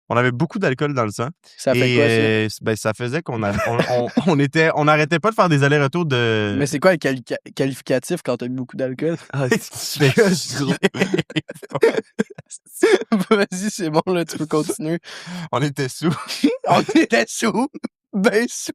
On avait beaucoup d'alcool dans le sang. Ça fait quoi, ça? Ben, ça faisait on n'arrêtait pas de faire des allers-retours de... Mais c'est quoi le qualificatif quand t'as bu beaucoup d'alcool? Vas-y, c'est bon, là, tu peux continuer. On était sous. On était sous. Ben sous.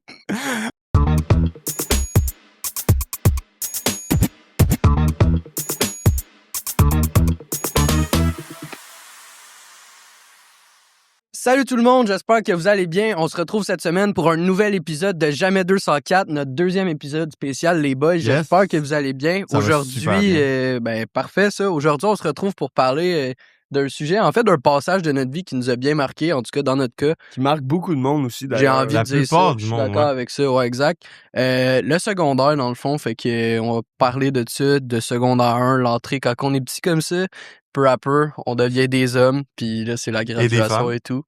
Salut tout le monde, j'espère que vous allez bien. On se retrouve cette semaine pour un nouvel épisode de Jamais 204, notre deuxième épisode spécial, les boys. Yes. J'espère que vous allez bien. Ça va super bien. Ben parfait ça. Aujourd'hui, on se retrouve pour parler d'un sujet, en fait, d'un passage de notre vie qui nous a bien marqué, en tout cas dans notre cas. Qui marque beaucoup de monde aussi, J'ai d'ailleurs. envie de dire ça, je suis d'accord avec ça, ouais, exact. Le secondaire, dans le fond, fait que on va parler de ça, de secondaire 1, l'entrée, quand on est petit comme ça, peu à peu, on devient des hommes, puis là, c'est la graduation et tout.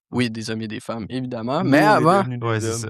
Oui, des hommes et des femmes, évidemment. Mais avant, Ouais, c'est ça.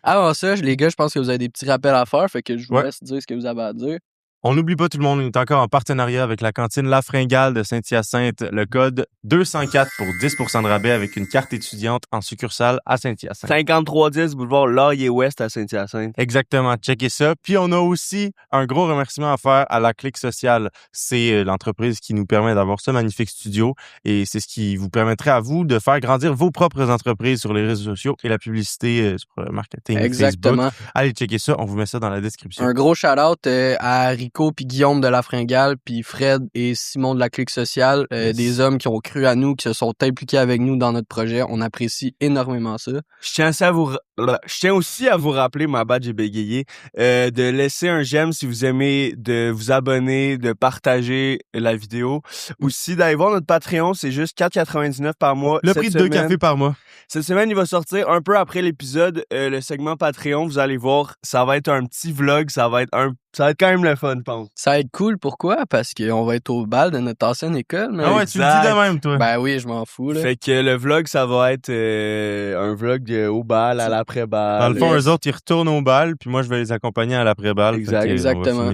avant ça, les gars, je pense que vous avez des petits rappels à faire, fait que je vous laisse dire ce que vous avez à dire. On n'oublie pas tout le monde, on est encore en partenariat avec la cantine La Fringale de Saint-Hyacinthe. Le code 204 pour 10% de rabais avec une carte étudiante en succursale à Saint-Hyacinthe. 5310 boulevard Laurier-Ouest à Saint-Hyacinthe. Exactement, checkez ça. Puis on a aussi un gros remerciement à faire à la Clique Sociale. C'est l'entreprise qui nous permet d'avoir ce magnifique studio et c'est ce qui vous permettrait à vous de faire grandir vos propres entreprises sur les réseaux sociaux et la publicité sur le marketing. Exactement. Facebook. Allez checker ça, on vous met ça dans la description. Un gros shout-out à Rico puis Guillaume de La Fringale puis Fred et Simon de la Clique Sociale, des hommes qui ont cru à nous, qui se sont impliqués avec nous dans notre projet. On apprécie énormément ça. Je tiens aussi à vous rappeler, ma bad, j'ai bégayé, de laisser un j'aime si vous aimez, de vous abonner, de partager la vidéo. Aussi, d'aller voir notre Patreon, c'est juste 4,99 par mois. Le prix de 2 cafés par mois. Cette semaine, il va sortir un peu après l'épisode, le segment Patreon. Vous allez voir, ça va être un petit vlog, ça va être quand même le fun, je pense. Ça va être cool, pourquoi? Parce qu'on va être au bal de notre ancienne école. Mais... Ah ouais, tu le dis de même, toi. Ben oui, je m'en fous, là. Fait que le vlog, ça va être un vlog au bal, à l'après-bal. Dans le fond, eux autres, ils retournent au bal, puis moi, je vais les accompagner à l'après-bal. Exactement.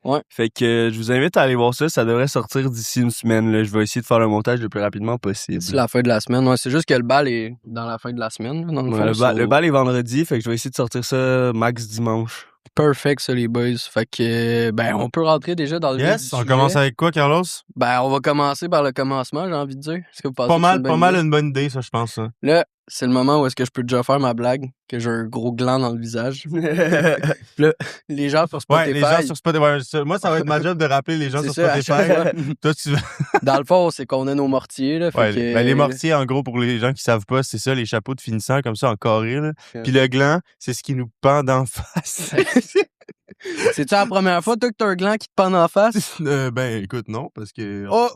Ouais. Fait que je vous invite à aller voir ça. Ça devrait sortir d'ici une semaine. Là. Je vais essayer de faire le montage le plus rapidement possible. C'est la fin de la semaine. Ouais, c'est juste que le bal est dans la fin de la semaine. Dans le fond, le bal est vendredi. Fait que je vais essayer de sortir ça max dimanche. Perfect, ça, les boys. Fait que, on peut rentrer déjà dans le vif du on sujet. commence avec quoi, Carlos? On va commencer par le commencement, j'ai envie de dire. Est-ce que vous pensez pas mal une bonne idée, ça, je pense. Ça. Là, c'est le moment où est-ce que je peux déjà faire ma blague, que j'ai un gros gland dans le visage. Là, les gens sur Spotify... Ouais, les gens sur Spotify. Moi, ça va être ma job de rappeler les gens sur Spotify. Toi, tu Dans le fond, c'est qu'on a nos mortiers. Là, fait que... les mortiers, en gros, pour les gens qui savent pas, c'est ça, les chapeaux de finissant, comme ça, en carré. Là. Puis le gland, c'est ce qui nous pend d'en face. C'est-tu la première fois, toi, que t'as un gland qui te pend en face? Écoute, non, parce que... Oh!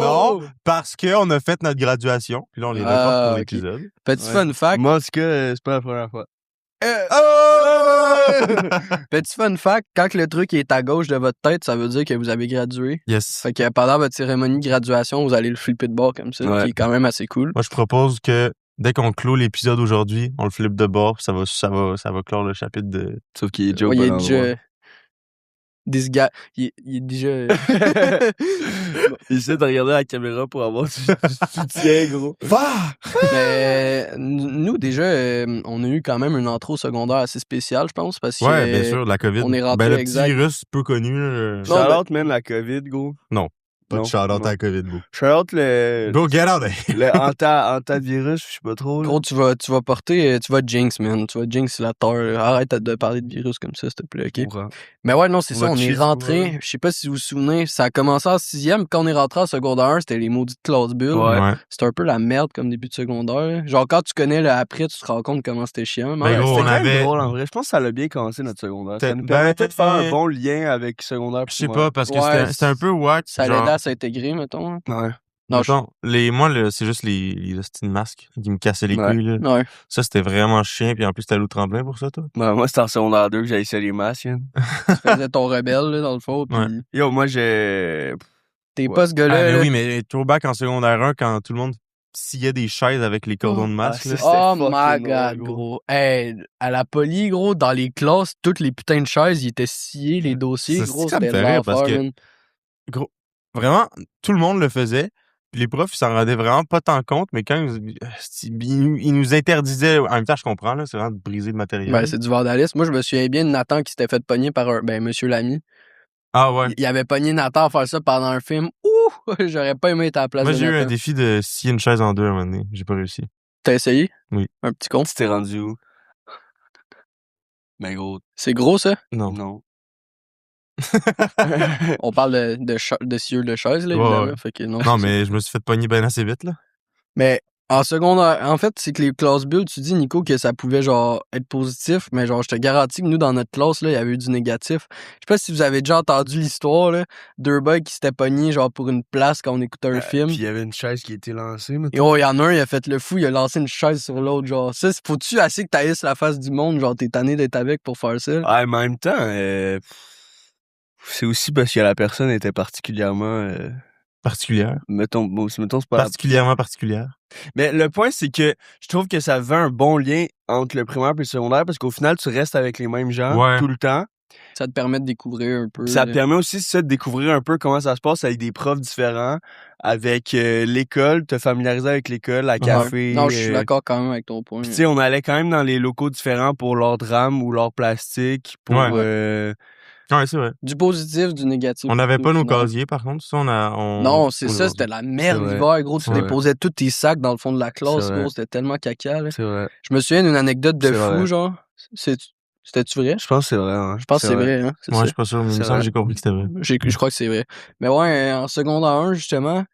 Non, parce qu'on a fait notre graduation, puis là, on les reporte pour l'épisode. Petit fun fact. Moi, en tout cas, c'est pas la première fois. Petit fun fact, quand le truc est à gauche de votre tête, ça veut dire que vous avez gradué. Yes. Fait que pendant votre cérémonie de graduation, vous allez le flipper de bord comme ça, qui est quand même assez cool. Moi, je propose que dès qu'on clôt l'épisode aujourd'hui, on le flippe de bord, puis ça va clore le chapitre de... Sauf qu'il est déjà au il est bon déjà... endroit. Il est déjà... Il essaie de regarder la caméra pour avoir du soutien, gros. Mais nous, déjà, on a eu quand même une entrée au secondaire assez spéciale, je pense, parce que... Ouais, bien sûr, de la COVID. On est rentré, le petit virus peu connu. Shout-out, man, la COVID, gros. Non. Pas de shout-out à la COVID, bro. Shout-out le... Bro, get out le anti-virus, je sais pas trop. Là. Gros, tu vas porter... Tu vas jinx, man. Tu vas jinx la terre. Arrête de parler de virus comme ça, s'il te plaît, OK? Courant. Mais ouais, non, c'est ça. On est rentré... Je sais pas si vous vous souvenez, ça a commencé en 6e. Quand on est rentré en secondaire 1, c'était les maudites classes bulles. Ouais. C'était un peu la merde comme début de secondaire. Genre, quand tu connais le après, tu te rends compte comment c'était chiant. Ben, gros, c'était quand même drôle, en vrai. Je pense que ça l'a bien commencé, notre secondaire. Ça nous permettait de faire un bon lien avec secondaire. Je sais pas, parce que c'était un peu wack. Ça l'aidait à s'intégrer, mettons. Ouais. Non, c'est juste les hosties de masques qui me cassaient les couilles. Là. Ouais. Ça, c'était vraiment chiant. Puis en plus, c'était Lou Tremblay pour ça, toi? Moi, c'était en secondaire 2 que j'avais essayé les masques. Tu faisais ton rebelle, là, dans le fond. Pis... Yo, moi, j'ai... T'es pas ce gars-là. Ah, mais oui, mais throwback en secondaire 1, quand tout le monde sciait des chaises avec les cordons de masque. Oh my god, gros. Hey, à la poly, gros, dans les classes, toutes les putains de chaises, ils étaient sciés, les dossiers, gros. Ça me fait rire parce que, gros, vraiment, tout le monde le faisait. les profs, ils s'en rendaient vraiment pas tant compte, mais quand ils nous interdisaient, en même temps, je comprends, là, c'est vraiment de briser le matériel. Ben, c'est du vandalisme. Moi, je me souviens bien de Nathan qui s'était fait pogner par Monsieur Lamy. Ah ouais. Il avait pogné Nathan à faire ça pendant un film. Ouh! J'aurais pas aimé être à la place Moi, de j'ai eu un Nathan. défi de scier une chaise en deux à un moment donné. J'ai pas réussi. T'as essayé? Oui. Un petit con. Tu t'es rendu où? Ben gros, C'est gros, ça? Non. non. On parle de sciure de chaise, là, Ouais, évidemment. ouais. Fait que non. Non, mais je me suis fait pogner bien assez vite, là. Mais en secondaire, en fait, c'est que les classes bulles, tu dis, Nico, que ça pouvait, genre, être positif, mais genre, je te garantis que nous, dans notre classe, là, il y avait eu du négatif. Je sais pas si vous avez déjà entendu l'histoire, là, deux boys qui s'étaient pognés, genre, pour une place quand on écoutait un film. Puis il y avait une chaise qui a été lancée, Et oh, il y en a un, il a fait le fou, il a lancé une chaise sur l'autre, genre. Ça, faut-tu assez que t'haïsses la face du monde, genre, t'es tanné d'être avec pour faire ça? Ah, mais en même temps, c'est aussi parce que la personne était particulièrement... Particulière. mettons, c'est pas... Particulièrement particulière. Mais le point, c'est que je trouve que ça fait un bon lien entre le primaire et le secondaire parce qu'au final, tu restes avec les mêmes gens tout le temps. Ça te permet de découvrir un peu. Ça te permet aussi ça, de découvrir un peu comment ça se passe avec des profs différents, avec l'école, te familiariser avec l'école, la café. Non, je suis d'accord quand même avec ton point. Puis tu sais, on allait quand même dans les locaux différents pour leur drame ou leur plastique, pour... Ouais, c'est vrai. Du positif, du négatif. On n'avait pas nos final. casiers, par contre. Ça, Non, c'est ça, c'était la merde l'hiver, gros. Tu déposais tous tes sacs dans le fond de la classe, gros. C'était tellement caca, là. C'est vrai. Je me souviens d'une anecdote de C'est fou, vrai. genre. C'était-tu vrai? Je pense que c'est vrai. Hein. Je pense que c'est vrai, hein. Ouais, je suis pas sûr, mais il me semble que j'ai compris que c'était vrai. Je crois que c'est vrai. Mais ouais, en secondaire 1, justement,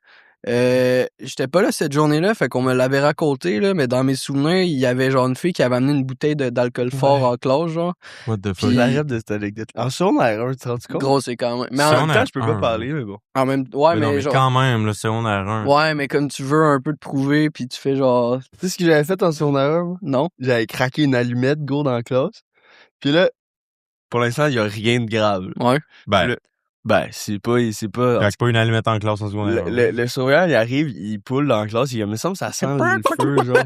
j'étais pas là cette journée-là, fait qu'on me l'avait raconté, là, mais dans mes souvenirs, il y avait genre une fille qui avait amené une bouteille d'alcool fort en classe, genre. What the fuck? Puis- J'arrête de cette anecdote. En secondaire 1, tu te rends compte? Gros, c'est quand même. Mais En en même temps, je peux pas parler, mais bon. en même ouais, Mais non, mais genre. quand même, le secondaire 1. Ouais, mais comme tu veux un peu te prouver, puis tu fais genre. Tu sais ce que j'avais fait en secondaire 1? Non. J'avais craqué une allumette, gros, dans la classe. Puis là, pour l'instant, il y a rien de grave. Ouais. C'est pas... Il n'y a pas une allumette en classe en secondaire 1. Le surveillant, il arrive, il poule dans la classe, il me semble que ça sent le feu, genre.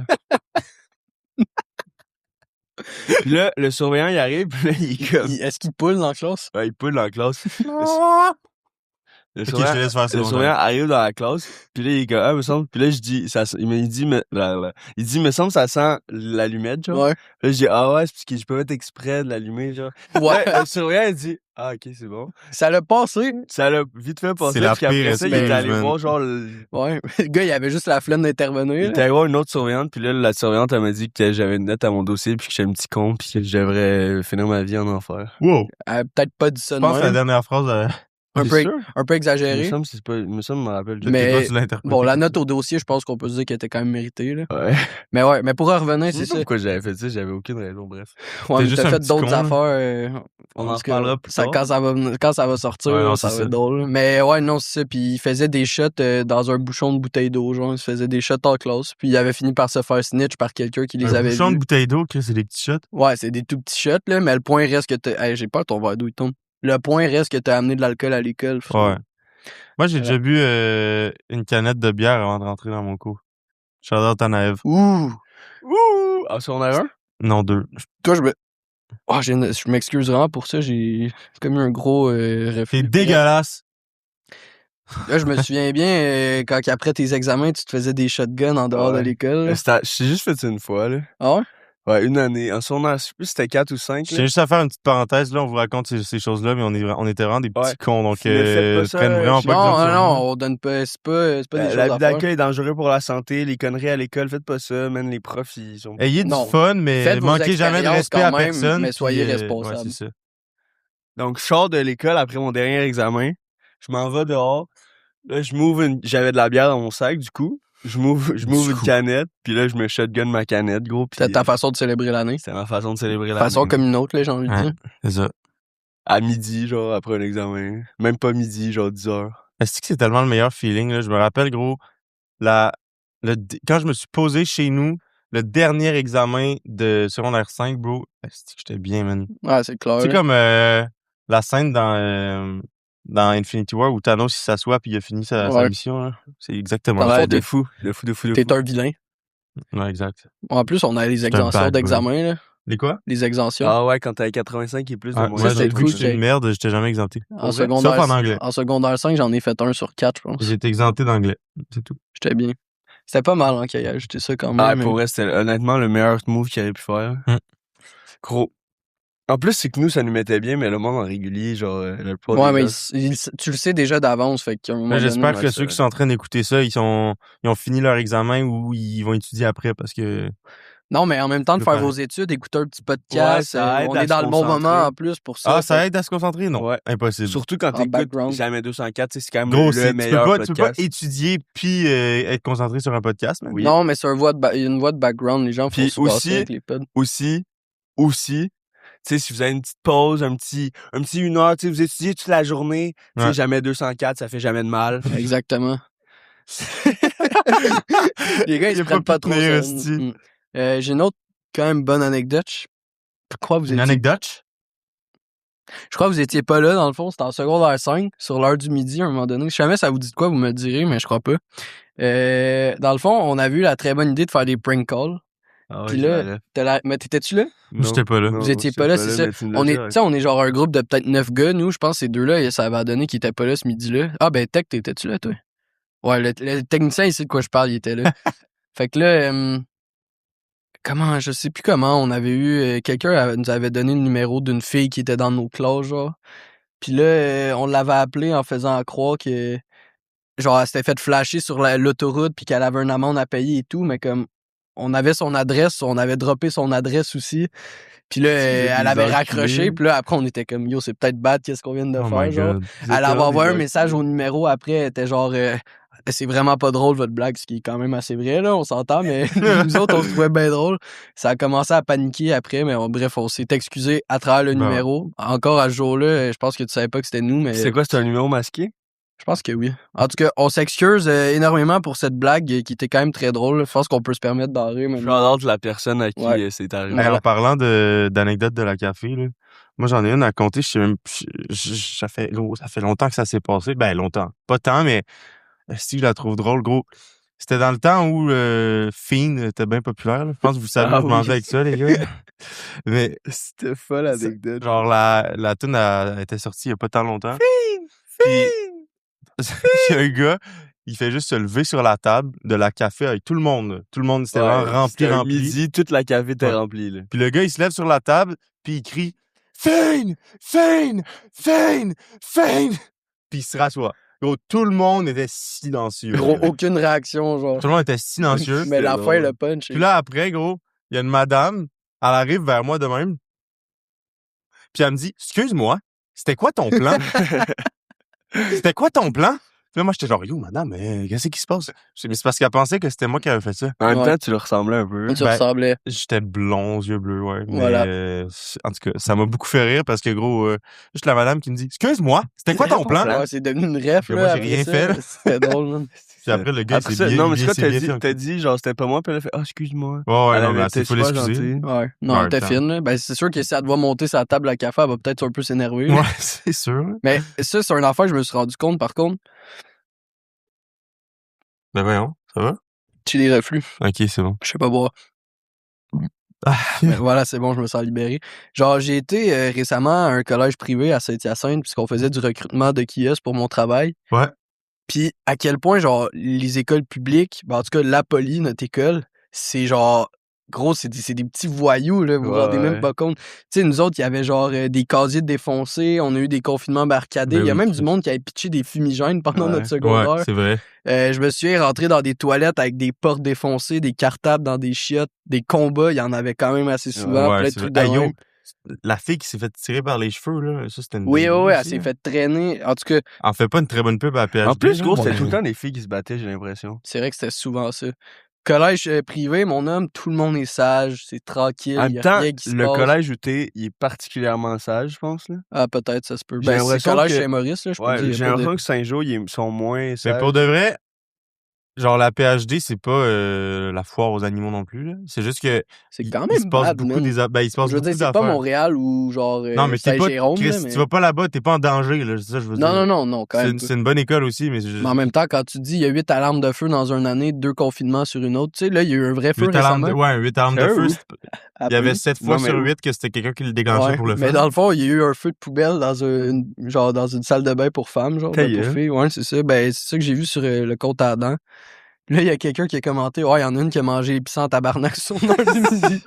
Puis là, le surveillant, il arrive, puis là, il est comme... Est-ce qu'il poule dans la classe? Ouais, il poule dans la classe. Le Ok, je te laisse faire ça. le surveillant arrive dans la classe, puis là, il est comme, ah, me semble, puis là, je dis, il dit, me semble, ça sent l'allumette, genre. Ouais. Là, je dis, ah ouais, c'est parce que je peux mettre exprès de l'allumer, genre. Ouais. Là, le surveillant, il dit, ah, ok, c'est bon. Ça l'a passé. Ça l'a vite fait passer, C'est la parce qu'après pire ça, il est allé excuse, voir, genre, Ouais. Le gars, il avait juste la flemme il d'intervenir. était allé voir une autre surveillante, puis là, la surveillante, elle m'a dit que j'avais une note à mon dossier, puis que j'étais un petit con, puis que je devrais finir ma vie en enfer. Wow! Elle a peut-être pas dit ça Je de pense que la même. dernière phrase, Un peu Il exagéré. me semble, je me rappelle. Mais- toi, tu l'as interprété. Bon, la note au dossier, je pense qu'on peut se dire qu'elle était quand même méritée, là. Ouais. Mais ouais, mais pour en revenir, Je c'est sais ça. pas pourquoi j'avais fait ça, j'avais aucune raison, bref. Ouais, T'es mais juste t'as un fait petit d'autres con, là. affaires. On en parce que reparlera plus ça, tard. quand ça va sortir, Ouais, non, ça c'est va ça. être drôle. Mais ouais, non, c'est ça. Puis il faisait des shots dans un bouchon de bouteille d'eau, genre. Il se faisait des shots en classe. Puis il avait fini par se faire snitch par quelqu'un qui les Un avait bouchon de vus. bouteille d'eau, c'est des petits shots. Ouais, c'est des tout petits shots, là. Mais le point reste que t'as. Hey, j'ai peur ton verre d'eau, il tombe. Le point reste que t'as amené de l'alcool à l'école. Ouais. Moi, j'ai Voilà. déjà bu une canette de bière avant de rentrer dans mon cours. Shout-out à Naëv. Ouh! Ouh! En secondaire 1? Non, 2. Toi, je m'excuse vraiment pour ça. J'ai comme eu un gros reflux. C'est dégueulasse. Là, je me souviens bien quand après tes examens, tu te faisais des shotguns en dehors de Ouais. l'école. là. J'ai juste fait ça une fois, là. Ah ouais? Ouais, une année. En secondaire, je sais plus si c'était 4 ou 5. Je tiens juste à faire une petite parenthèse. Là, on vous raconte ces choses-là, mais on était vraiment des petits Ouais. cons. Donc, Ne faites pas ça, prennent vraiment chez pas Non, exemple sur non, nous. on donne pas. C'est pas des choses à L'abus faire. d'alcool est dangereux pour la santé. Les conneries à l'école, faites pas ça. Même les profs, ils sont... Ayez Non. du fun, mais Faites vos manquez jamais de expériences respect quand à même, personne. mais soyez puis, responsables. Ouais, c'est ça. Donc, je sors de l'école après mon dernier examen. Je m'en vais dehors. Là, j'avais de la bière dans mon sac, du coup. Je m'ouvre une canette. Puis là, je me shotgun ma canette, gros. Puis C'était ta façon de célébrer l'année. c'était ma façon de célébrer la Façon comme une autre, là, j'ai envie de Ouais. dire. C'est ça. À midi, genre, après un examen. Même pas midi, genre 10 heures. Est-ce que c'est tellement le meilleur feeling? Là? Je me rappelle, gros, quand je me suis posé chez nous, le dernier examen de secondaire 5, bro, est-ce que j'étais bien, man. Ouais, c'est clair. C'est là. comme la scène dans Infinity War où Thanos il s'assoit puis il a fini sa Ouais. mission. Là. C'est exactement Dans le ça. fond, De fou. T'es un vilain. Ouais, exact. En plus, on a les un exemptions bad boy. d'examen, là. Les quoi? Les exemptions. Ah ouais, quand t'avais 85 et plus de Ah, moyenne. moi, c'était vu cool, que j'étais une merde, j'étais jamais exempté. En Sauf secondaire, en anglais. en secondaire 5, j'en ai fait 1 sur 4, je pense. J'ai été exempté d'anglais. C'est tout. J'étais bien. C'était pas mal, hein, qu'il ait ajouté ça quand même. Ah, pour vrai, c'était honnêtement le meilleur move qu'il aurait pu faire. Gros. En plus, c'est que nous, ça nous mettait bien, mais le monde en régulier, genre, le plupart Ouais, des mais gens- tu le sais déjà d'avance, fait qu'à un moment Là, donné... j'espère que ouais, ceux c'est qui sont en train d'écouter ça, ils ont fini leur examen ou ils vont étudier après parce que. Non, mais en même temps de faire Préparer. vos études, écouter un petit Ouais, podcast, ça aide on à est se dans le bon concentrer. moment en plus pour ça. Ah, ça fait- aide à se concentrer? Non. Ouais. Impossible. Surtout quand En t'écoutes background. Jamais 204, c'est quand même Gros, le tu meilleur peux pas podcast. étudier puis être concentré sur un podcast, man. Oui. Non, mais c'est il y a une voix de background, les gens font Puis souvent ça aussi- avec les pods. Aussi, tu sais, si vous avez une petite pause, un petit 1 heure, tu sais, vous étudiez toute la journée, tu sais, Ouais. Jamais 204, ça fait jamais de mal. Exactement. Les gars, ils Il se a prennent pas pas pu trop tenir, ça. esti. J'ai une autre quand même bonne anecdote. Je crois que vous Une étiez... anecdote? Je crois que vous étiez pas là, dans le fond. C'était en secondaire 5, sur l'heure du midi, à un moment donné. Si jamais ça vous dit de quoi, vous me le direz, mais je crois pas. Dans le fond, on a vu la très bonne idée de faire des prank calls. Ah Puis là, mais t'étais-tu là? J'étais pas là. Vous étiez pas là, c'est ça. On est genre un groupe de peut-être 9 gars, nous. Je pense que ces deux-là, ça avait donné qu'ils étaient pas là ce midi-là. Ah, ben, Tech, t'étais-tu là, toi? Ouais, le technicien, il sait de quoi je parle, il était là. Fait que là, je sais plus comment, on avait eu, quelqu'un nous avait donné le numéro d'une fille qui était dans nos classes, genre. Puis là, on l'avait appelée en faisant croire que, genre, elle s'était fait flasher sur l'autoroute puis qu'elle avait une amende à payer et tout, mais comme, on avait son adresse, on avait droppé son adresse aussi. Puis là, elle avait raccroché, puis là, après, on était comme, yo, c'est peut-être bad, qu'est-ce qu'on vient de Oh faire, my genre. God. Elle avait envoyé un message au numéro après, elle était genre, c'est vraiment pas drôle votre blague, ce qui est quand même assez vrai, là, on s'entend, mais nous autres, on se trouvait bien drôle. Ça a commencé à paniquer après, mais bref, on s'est excusé à travers le Ben ouais. numéro. Encore à ce jour-là, je pense que tu savais pas que c'était nous, mais C'est quoi, c'est un numéro masqué? je pense que oui. En tout cas, on s'excuse énormément pour cette blague qui était quand même très drôle. Je pense qu'on peut se permettre d'en rire Je maintenant. suis la personne à qui Ouais. c'est arrivé. Hey, Voilà. en parlant d'anecdotes de la café, là, moi j'en ai une à compter. Je sais même, ça fait longtemps que ça s'est passé. Ben longtemps, pas tant, mais si je la trouve drôle, gros. C'était dans le temps où Fiend était bien populaire. Là. Je pense que vous savez Ah où je m'en oui. vais avec ça, les gars. Mais C'était folle l'anecdote. genre la tune a été sortie il y a pas tant longtemps. Puis, il y a un gars, il fait juste se lever sur la table de la café avec tout le monde. Tout le monde, c'était vraiment C'était un rempli. midi, toute la café était Ouais. remplie, là. Puis le gars, il se lève sur la table, puis il crie « Fiend! Fiend! Fiend! Fiend! » Puis il se rassoit. Gros, tout le monde était silencieux. Gros, aucune réaction, genre. Tout le monde était silencieux. Mais la C'était fin, drôle. le punch. Puis là, après, gros, il y a une madame, elle arrive vers moi de même. Puis elle me dit « Excuse-moi, c'était quoi ton plan? C'était quoi ton plan? » Puis là, moi, j'étais genre « Yo, madame, qu'est-ce qui se passe? » Je dis, mais c'est parce qu'elle pensait que c'était moi qui avais fait ça. En même Ouais. temps, tu le ressemblais un peu. Tu Ben, ressemblais. J'étais blond, yeux bleus, ouais. Mais, Voilà. en tout cas, ça m'a beaucoup fait rire parce que, gros, juste la madame qui me dit « Excuse-moi, c'était quoi ton plan? » Ouais, c'est devenu une ref, Que là. moi, j'ai après rien ça. fait, là. C'était drôle, man. Puis après, le gars, Après il ça, s'est non, mais c'est quoi, bien fait. t'as dit, genre, c'était pas moi, puis elle a fait, excuse-moi. Ouais, ouais, Elle non, avait mais été il faut super l'excuser. gentille. Ouais. Non, Ouais, elle était attends. fine, là. Ben, c'est sûr que si elle doit monter sa table à café, elle va peut-être un peu s'énerver. là. Ouais, c'est sûr. Mais ça, c'est une affaire, je me suis rendu compte, par contre. Ben voyons, ça va? J'ai des reflux. Ok, c'est bon. Je sais pas boire. Ah, Mais voilà, c'est bon, je me sens libéré. Genre, j'ai été récemment à un collège privé à Saint-Hyacinthe puisqu'on faisait du recrutement de kiosques pour mon travail. Ouais. Puis à quel point, genre, les écoles publiques, ben, en tout cas, la Poly, notre école, c'est genre, gros, c'est des petits voyous, là, vous vous Ouais, rendez même ouais. pas compte. Tu sais, nous autres, il y avait genre des casiers défoncés, on a eu des confinements barricadés. Ben Il y a oui, même Chris. du monde qui avait pitché des fumigènes pendant Ouais. notre secondaire. Ouais, c'est vrai. Je me suis rentré dans des toilettes avec des portes défoncées, des cartables dans des chiottes, des combats, il y en avait quand même assez souvent, Ouais, plein de c'est trucs vrai. de Hey, yo, même. la fille qui s'est fait tirer par les cheveux, là, ça, c'était une Oui, dinguerie oui, elle aussi, s'est là. fait traîner. En tout cas, Elle fait pas une très bonne pub à PHP. En plus, là, gros, c'était mais- tout le temps des filles qui se battaient, j'ai l'impression. c'est vrai que c'était souvent ça. Collège privé, mon homme, tout le monde est sage, c'est tranquille, En il y même a temps, rien qui se le passe. collège où t'es, il est particulièrement sage, je pense, là. Ah, peut-être, ça se peut. J'ai Ben, c'est l'impression collège que- Saint-Maurice, là, je peux Ouais, dire. j'ai l'impression que Saint-Jean, ils sont moins Mais sages. pour de vrai, genre la PhD, c'est pas la foire aux animaux non plus, là. C'est juste que C'est quand il se même passe bad, beaucoup man. il se passe Je veux beaucoup dire, c'est pas d'affaires. Montréal ou genre Non, mais t'es pas Saint-Jérôme, Chris, là, si mais... tu vas pas là-bas, t'es pas en danger, là, c'est ça que je veux dire. Non, calme. C'est une bonne école aussi, mais Mais en même temps, quand tu dis il y a 8 alarmes de feu dans une année, 2 confinements sur une autre, tu sais, là, il y a eu un vrai feu 8 alarmes récemment. ouais, 8 alarmes de feu. Il y avait 7 fois Non, mais sur où? 8 que c'était quelqu'un qui le déclenchait Ouais, pour le mais fun. dans le fond, il y a eu un feu de poubelle dans genre dans une salle de bain pour femmes, genre, Ta ben, pour gueule. filles. Ouais, c'est ça. Ben, c'est ça que j'ai vu sur le compte Adam. Là, il y a quelqu'un qui a commenté, ouais, il y en a une qui a mangé épicant en tabarnak sur l'heure du midi.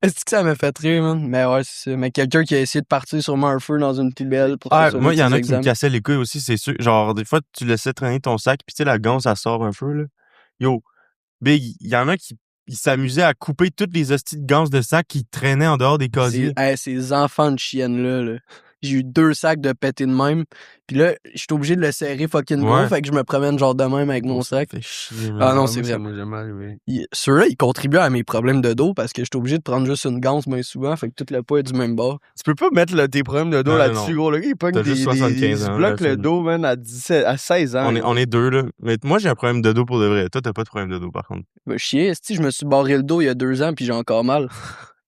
Est-ce que ça m'a fait rire, man? Mais ouais, c'est ça. Mais quelqu'un qui a essayé de partir sûrement un feu dans une poubelle pour Ah, se sauver moi, il y de en ses a qui me examens. cassaient les couilles aussi, c'est sûr. Genre, des fois, tu laissais traîner ton sac, puis tu sais, la ganse, ça sort un peu, là. Yo, Big, il y en a qui ils s'amusaient à couper toutes les hosties de ganses de sac qui traînaient en dehors des casiers. Ces enfants de chiennes-là, là. J'ai eu 2 sacs de pété de même. Puis là, j'étais obligé de le serrer fucking gros, Ouais. fait que je me promène genre de même avec mon Ça sac. me fait chier, man. Ah non, moi, c'est ça vrai. m'est jamais arrivé. Ceux-là, ils contribuent à mes problèmes de dos parce que j'étais obligé de prendre juste une ganse bien souvent, fait que tout le poids est du même bord. Tu peux pas mettre tes problèmes de dos Non, là-dessus, non. gros. Le gars, il pogne T'as juste 75 il se ans, bloque là, le c'est- dos, man, à 16 ans. On est deux, là. Mais moi, j'ai un problème de dos pour de vrai. Toi, t'as pas de problème de dos, par contre. Ben, chier, esti, je me suis barré le dos il y a 2 ans puis j'ai encore mal.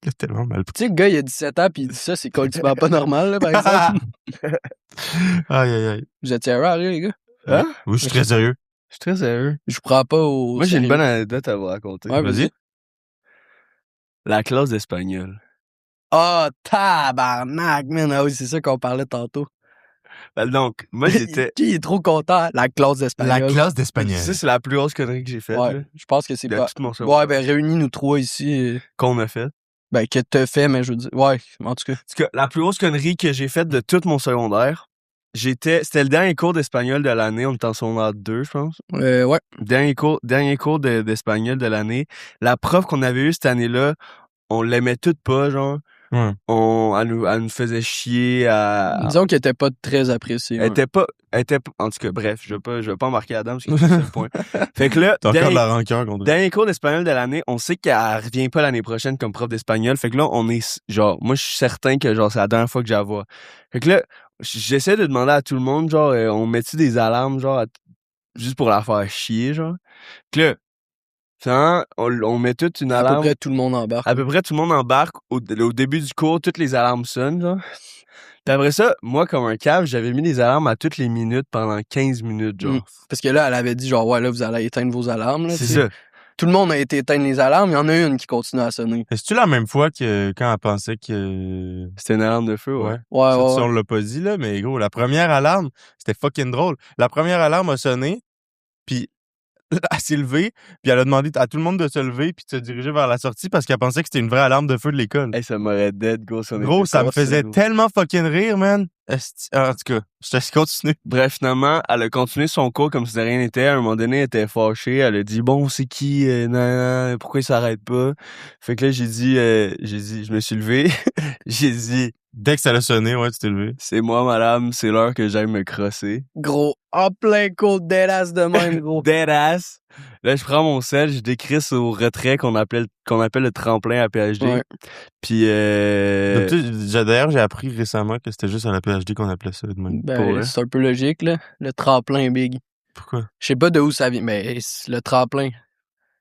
T'as tellement mal. Tu sais, le gars, il a 17 ans puis il dit ça, c'est complètement pas normal, là, par exemple. Aïe, aïe, aïe. Vous êtes sérieux, à rire, les gars? Hein? Oui, je suis très sérieux. Je suis très sérieux. Je vous prends pas au Moi, j'ai une sérieux. bonne anecdote à vous raconter. Ouais, vas-y. La classe d'espagnol. Ah, tabarnak, man. Ah oui, c'est ça qu'on parlait tantôt. Ben, donc, moi, j'étais... Qui est trop content? La classe d'espagnol. La classe d'espagnol. Ça, c'est la plus grosse connerie que j'ai faite, là, Ouais, je pense que c'est de pas... tout mon cerveau. Ouais, ben réunis nous 3 ici. Qu'on a fait. Ben, que t'as fait, mais je veux dire... Ouais, en tout cas. En tout cas, la plus grosse connerie que j'ai faite de tout mon secondaire, c'était le dernier cours d'espagnol de l'année. On était en secondaire 2, je pense. Ouais. Dernier cours d'espagnol de l'année. La prof qu'on avait eue cette année-là, on l'aimait toute pas, genre. Ouais. Elle nous faisait chier à... Disons qu'elle était pas très appréciée. Elle était pas... En tout cas, bref, je vais pas embarquer Adam, parce que c'est le point. Fait que là, T'as encore de la rancœur contre dernier cours d'espagnol de l'année, on sait qu'elle revient pas l'année prochaine comme prof d'espagnol. Fait que là, on est genre, moi, je suis certain que genre c'est la dernière fois que je la vois. Fait que là, j'essaie de demander à tout le monde, genre, on met-tu des alarmes, genre, juste pour la faire chier, genre. Puis là, finalement, on met toute une À alarme. peu près tout le monde embarque. À peu près tout le monde embarque. Au début du cours, toutes les alarmes sonnent, genre. Puis après ça, moi, comme un cave, j'avais mis des alarmes à toutes les minutes pendant 15 minutes, genre. Parce que là, elle avait dit genre, ouais, là, vous allez éteindre vos alarmes. Là, C'est t'sais. ça. Tout le monde a été éteindre les alarmes. Il y en a une qui continue à sonner. Est-ce-tu la même fois que quand elle pensait que... C'était une alarme de feu, ouais. Ouais, Ça, ouais. on l'a pas dit, là, mais gros, la première alarme, c'était fucking drôle. La première alarme a sonné, puis elle s'est levée, puis elle a demandé à tout le monde de se lever puis de se diriger vers la sortie parce qu'elle pensait que c'était une vraie alarme de feu de l'école. Hey, ça m'aurait dead, gros. Si on Gros, était ça me cassés, faisait gros. tellement fucking rire, man. En tout cas, je te laisse continuer. Bref, finalement, elle a continué son cours comme si de rien n'était. À un moment donné, elle était fâchée. Elle a dit, bon, c'est qui? Nan, pourquoi il s'arrête pas? Fait que là, j'ai dit, je me suis levé. J'ai dit, Dès que ça l'a sonné, ouais, tu t'es levé. c'est moi, madame, c'est l'heure que j'aille me crosser. Gros, en plein cours deadass de même, gros. Deadass. Là, je prends mon sel, je décrisse au retrait qu'on appelle le tremplin à PhD. Ouais. Puis, D'ailleurs, j'ai appris récemment que c'était juste à la PhD qu'on appelait ça de même. Pour Ben, vrai? c'est un peu logique, là. Le tremplin big. Pourquoi? Je sais pas de où ça vient, mais c'est le tremplin.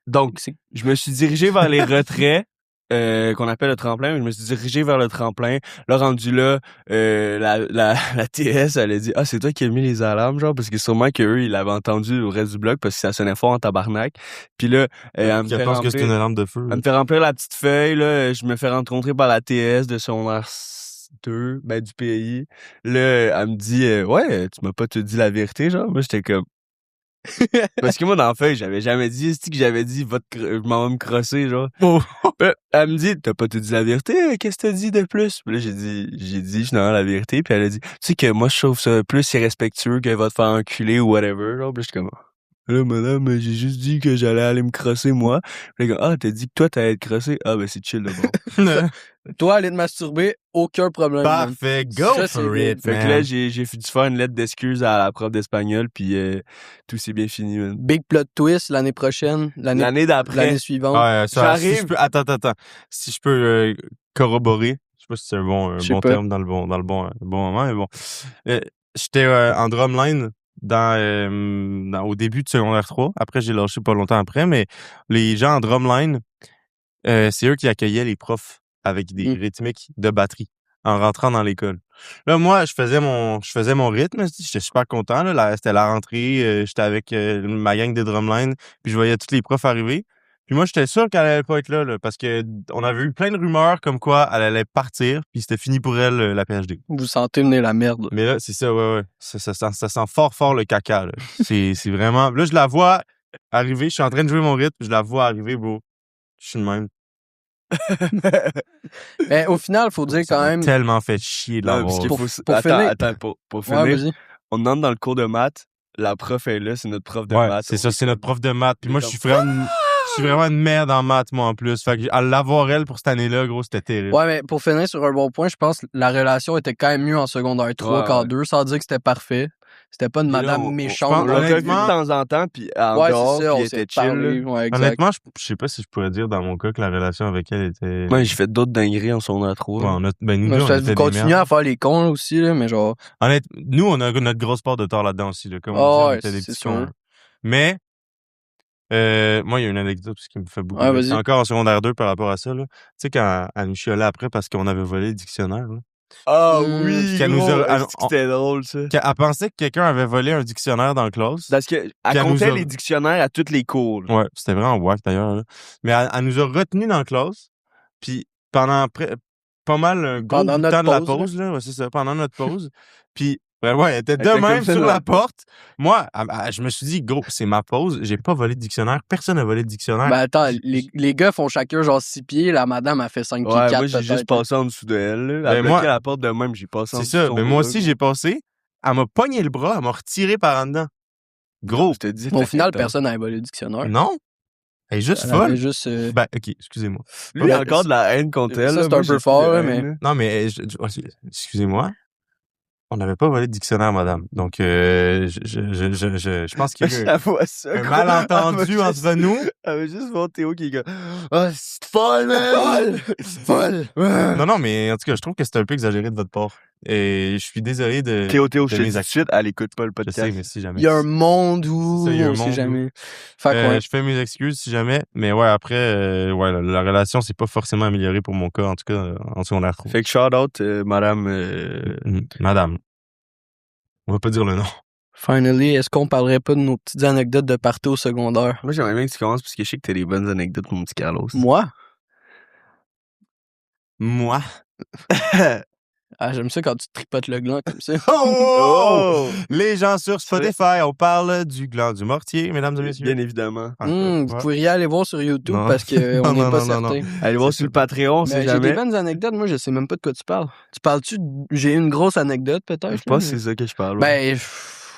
donc, C'est- je me suis dirigé vers les retraits. Qu'on appelle le tremplin, je me suis dirigé vers le tremplin. Là, rendu là, la TS, elle a dit, ah, c'est toi qui as mis les alarmes, genre, parce que sûrement qu'eux, ils l'avaient entendu au reste du bloc parce que ça sonnait fort en tabarnak. Puis là, elle me Je fait pense que c'est une remplir, alarme de feu. elle me fait remplir la petite feuille, là, je me fais rencontrer par la TS de secondaire 2, ben, du pays. Là, elle me dit, ouais, tu m'as pas tout dit la vérité, genre. Moi, j'étais comme, parce que moi, dans la feuille, j'avais jamais dit, c'est que j'avais dit, je m'en vais me crosser, genre. Oh. Elle me dit, t'as pas tout dit la vérité, qu'est-ce que t'as dit de plus? Puis là, j'ai dit, je n'ai la vérité, puis elle a dit, tu sais que moi, je trouve ça plus irrespectueux que va te faire enculer ou whatever, genre. Puis là, j'étais comme, là, madame, j'ai juste dit que j'allais aller me crosser, moi. Puis là, ah, t'as dit que toi, t'allais être crossé? Ah, ben, c'est chill, là, bon. Toi, aller te masturber, aucun problème. man. Parfait, go Ça, for c'est it, Fait man. que là, j'ai dû faire une lettre d'excuse à la prof d'espagnol, puis tout s'est bien fini, man. Big plot twist l'année prochaine, L'année d'après, l'année suivante. Ouais, ça, si J'arrive. je peux, attends. Si je peux corroborer, je sais pas si c'est un Je bon sais pas. terme dans le bon moment, mais bon. J'étais en drumline au début de secondaire 3. Après, j'ai lâché pas longtemps après, mais les gens en drumline, c'est eux qui accueillaient les profs avec des rythmiques de batterie en rentrant dans l'école. Là, moi, je faisais mon rythme. J'étais super content. Là, c'était la rentrée. J'étais avec ma gang de drumline. Puis je voyais tous les profs arriver. Puis moi, j'étais sûr qu'elle allait pas être là, parce que on avait eu plein de rumeurs comme quoi elle allait partir. Puis c'était fini pour elle, la PhD. Vous sentez venir la merde. Mais là, c'est ça, ouais. Ça sent fort le caca, là. C'est vraiment... Là, je la vois arriver. Je suis en train de jouer mon rythme. Je la vois arriver, bro. Je suis le même. Mais au final, faut dire quand même. Tellement fait chier de l'avoir. Pour finir, vas-y. On entre dans le cours de maths, la prof est là, c'est notre prof de maths. C'est ça, c'est notre prof de maths. Puis moi, je suis vraiment une merde en maths, moi, en plus. Fait que à l'avoir elle pour cette année-là, gros, c'était terrible. Ouais, mais pour finir sur un bon point, je pense que la relation était quand même mieux en secondaire 3 qu'en 2, sans dire que c'était parfait. C'était pas une madame méchante. On l'a vu de temps en temps, puis en dehors, puis elle était chill. Honnêtement, je sais pas si je pourrais dire dans mon cas que la relation avec elle était... Ouais, j'ai fait d'autres dingueries en secondaire 3. Ouais, vous continuez à faire les cons, là, aussi, là, mais genre... Nous, on a notre grosse part de tort là-dedans aussi, là. Comme on disait, on était des petits cons. Mais... moi, il y a une anecdote qui me fait beaucoup. C'est encore en secondaire 2 par rapport à ça. Tu sais, quand elle nous chialait après parce qu'on avait volé le dictionnaire. Là. Ah oui! C'était drôle, ça. Elle pensait que quelqu'un avait volé un dictionnaire dans la classe. Parce qu'elle comptait les dictionnaires à toutes les cours. Là. Ouais, c'était vraiment wack d'ailleurs. Là. Mais elle nous a retenus dans la classe. Puis pendant pas mal un gros temps de la pause. Là. Ouais, c'est ça, pendant notre pause. Puis... Ouais, elle était de même sur la porte. Moi, je me suis dit, gros, c'est ma pause. J'ai pas volé de dictionnaire. Personne n'a volé de dictionnaire. Ben attends, les gars font chacun genre 6 pieds. La madame a fait 5 pieds 4. Moi, j'ai juste passé en dessous d'elle. Elle a bloqué la porte de même, j'ai passé en dessous. C'est ça. Mais moi aussi, j'ai passé. Elle m'a pogné le bras. Elle m'a retiré par en dedans. Gros. Je te dis. Au final, personne n'avait volé le dictionnaire. Non. Elle est juste folle. Ben, OK, excusez-moi. Lui, il a encore de la haine contre elle. Ça, c'est un peu fort, mais... Non, mais... Excusez-moi. On n'avait pas volé de dictionnaire, madame. Donc, je pense qu'il y a un malentendu entre nous. Elle veut juste voir Théo qui est comme « Ah, c'est folle, man! Folle! » Non, mais en tout cas, je trouve que c'est un peu exagéré de votre part. Et je suis désolé de... Théo, je te dis tout de suite, elle écoute pas le podcast. Je sais, mais si jamais... Il y a un monde où... on sait jamais. Je fais mes excuses si jamais. Mais ouais, après, la relation s'est pas forcément améliorée pour mon cas, en tout cas, en secondaire 3. Fait que shout-out, madame... Madame. On va pas dire le nom. Finally, est-ce qu'on parlerait pas de nos petites anecdotes de party au secondaire? Moi, j'aimerais bien que tu commences parce que je sais que t'as des bonnes anecdotes, mon petit Carlos. Moi? Ah, j'aime ça quand tu tripotes le gland comme ça. Oh! Les gens sur Spotify, on parle du gland du mortier, mesdames et messieurs. Bien évidemment. Vous pourriez aller voir sur YouTube parce qu'on n'est pas certain. Allez voir sur le Patreon, c'est jamais. J'ai des bonnes anecdotes, moi je sais même pas de quoi tu parles. Tu parles-tu j'ai une grosse anecdote peut-être? Je pense que c'est ça que je parle. Ben,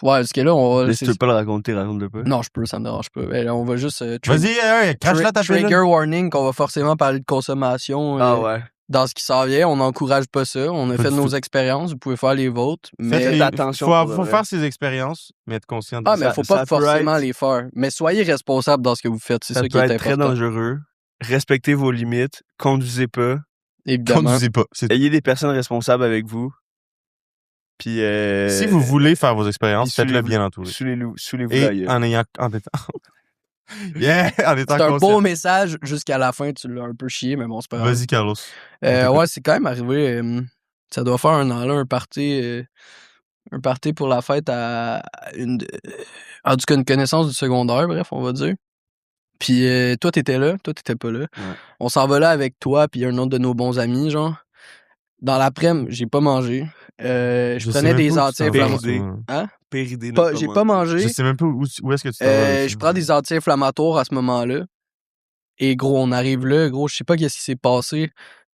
parce que là, on va... Si tu veux pas le raconter, raconte-le pas. Non, je peux, ça me dérange pas. Ben, on va juste... Vas-y, crache-la ta pile. Trigger warning qu'on va forcément parler de consommation. Ah ouais. Dans ce qui s'en vient, on n'encourage pas ça. On a fait nos expériences, vous pouvez faire les vôtres. Mais faites attention. Faut faire ces expériences, mais être conscient de ça. Ah, mais faut pas forcément les faire. Mais soyez responsable dans ce que vous faites. C'est ça qui est important. Ça peut être très dangereux. Respectez vos limites. Conduisez pas. Évidemment. Conduisez pas. Ayez des personnes responsables avec vous. Puis si vous voulez faire vos expériences, faites-le bien entouré. Soulez-vous et en étant yeah, c'est un beau message jusqu'à la fin, tu l'as un peu chié, mais bon, c'est pas grave. Vas-y, Carlos. Ouais, c'est quand même arrivé. Ça doit faire un an là, un party pour la fête à en tout cas une connaissance du secondaire, bref, on va dire. Puis toi, t'étais là, toi, t'étais pas là. Ouais. On s'en va là avec toi, puis un autre de nos bons amis, genre. Dans l'après-midi, j'ai pas mangé. Je prenais des anti-inflammatoires. Hein? Péridé. J'ai pas mangé. Je sais même pas où est-ce que tu t'en vas. Je prends des anti-inflammatoires à ce moment-là. Et gros, on arrive là. Gros, je sais pas qu'est-ce qui s'est passé.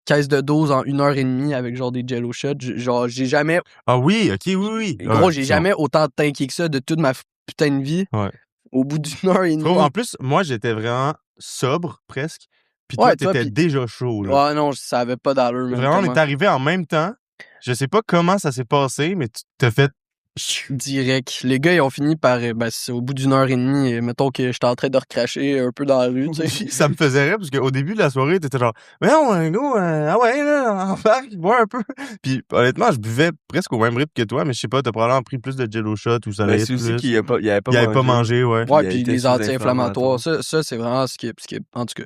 Caisse de dose en 1h30 avec genre des jello shots. Genre, j'ai jamais... Ah oui, ok, oui. Gros, j'ai jamais autant tanké que ça de toute ma putain de vie. Ouais. Au bout d'1h30. En plus, moi, j'étais vraiment sobre, presque. Puis toi, t'étais déjà chaud, là. Ouais, non, ça avait pas d'allure. Vraiment, on est arrivé en même temps. Je sais pas comment ça s'est passé, mais tu t'as fait Direct. Les gars, ils ont fini par, c'est au bout d'une heure et demie, mettons que j'étais en train de recracher un peu dans la rue, tu sais. Ça me faisait rire, parce qu'au début de la soirée, t'étais genre, mais non, gros, ah ouais, là, embarque, bois un peu. Puis, honnêtement, je buvais presque au même rythme que toi, mais je sais pas, t'as probablement pris plus de Jello shot ou ça allait c'est aussi plus. qu'il il avait Il avait pas mangé, ouais. Ouais, il puis était les sous anti-inflammatoires, ça, c'est vraiment ce qui est, en tout cas.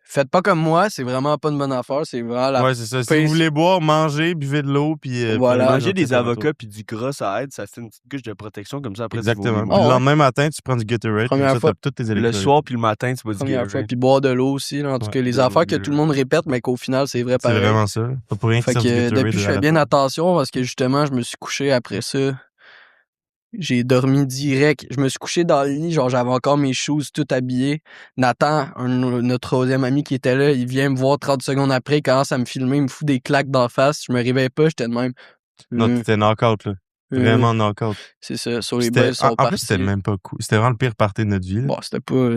Faites pas comme moi, c'est vraiment pas une bonne affaire, c'est vraiment la Ouais, c'est ça. Si pire- vous voulez boire, mangez, buvez de l'eau, puis Voilà. prenez Manger des anti-inflammatoires. avocats puis du gras, ça aide, ça fait une petite couche de protection comme ça après tu Exactement. vomis Puis le ouais. lendemain matin, tu prends du Gatorade, comme Première ça, fois. t'as toutes tes Le électrolytes. soir puis le matin, tu bois du première fois, Gatorade. puis boire de l'eau aussi, là, en tout Ouais, cas, les de affaires l'eau que bleue. tout le monde répète, mais qu'au final, c'est vrai C'est pareil. vraiment ça. Pas pour rien Fait qu'ils sortent du que Gatorade depuis, je à la fais bien fin. attention parce que justement, je me suis couché après ça. J'ai dormi direct. Je me suis couché dans le lit, genre j'avais encore mes shoes tout habillés. Nathan, notre troisième ami qui était là, il vient me voir 30 secondes après, il commence à me filmer, il me fout des claques d'en face. Je me réveille pas, j'étais de même. Non, t'étais knock-out, là. Vraiment knock-out. C'est ça. Sur les C'était- boys sont en plus, partis. c'était même pas cool. C'était vraiment le pire party de notre vie, là. Bon,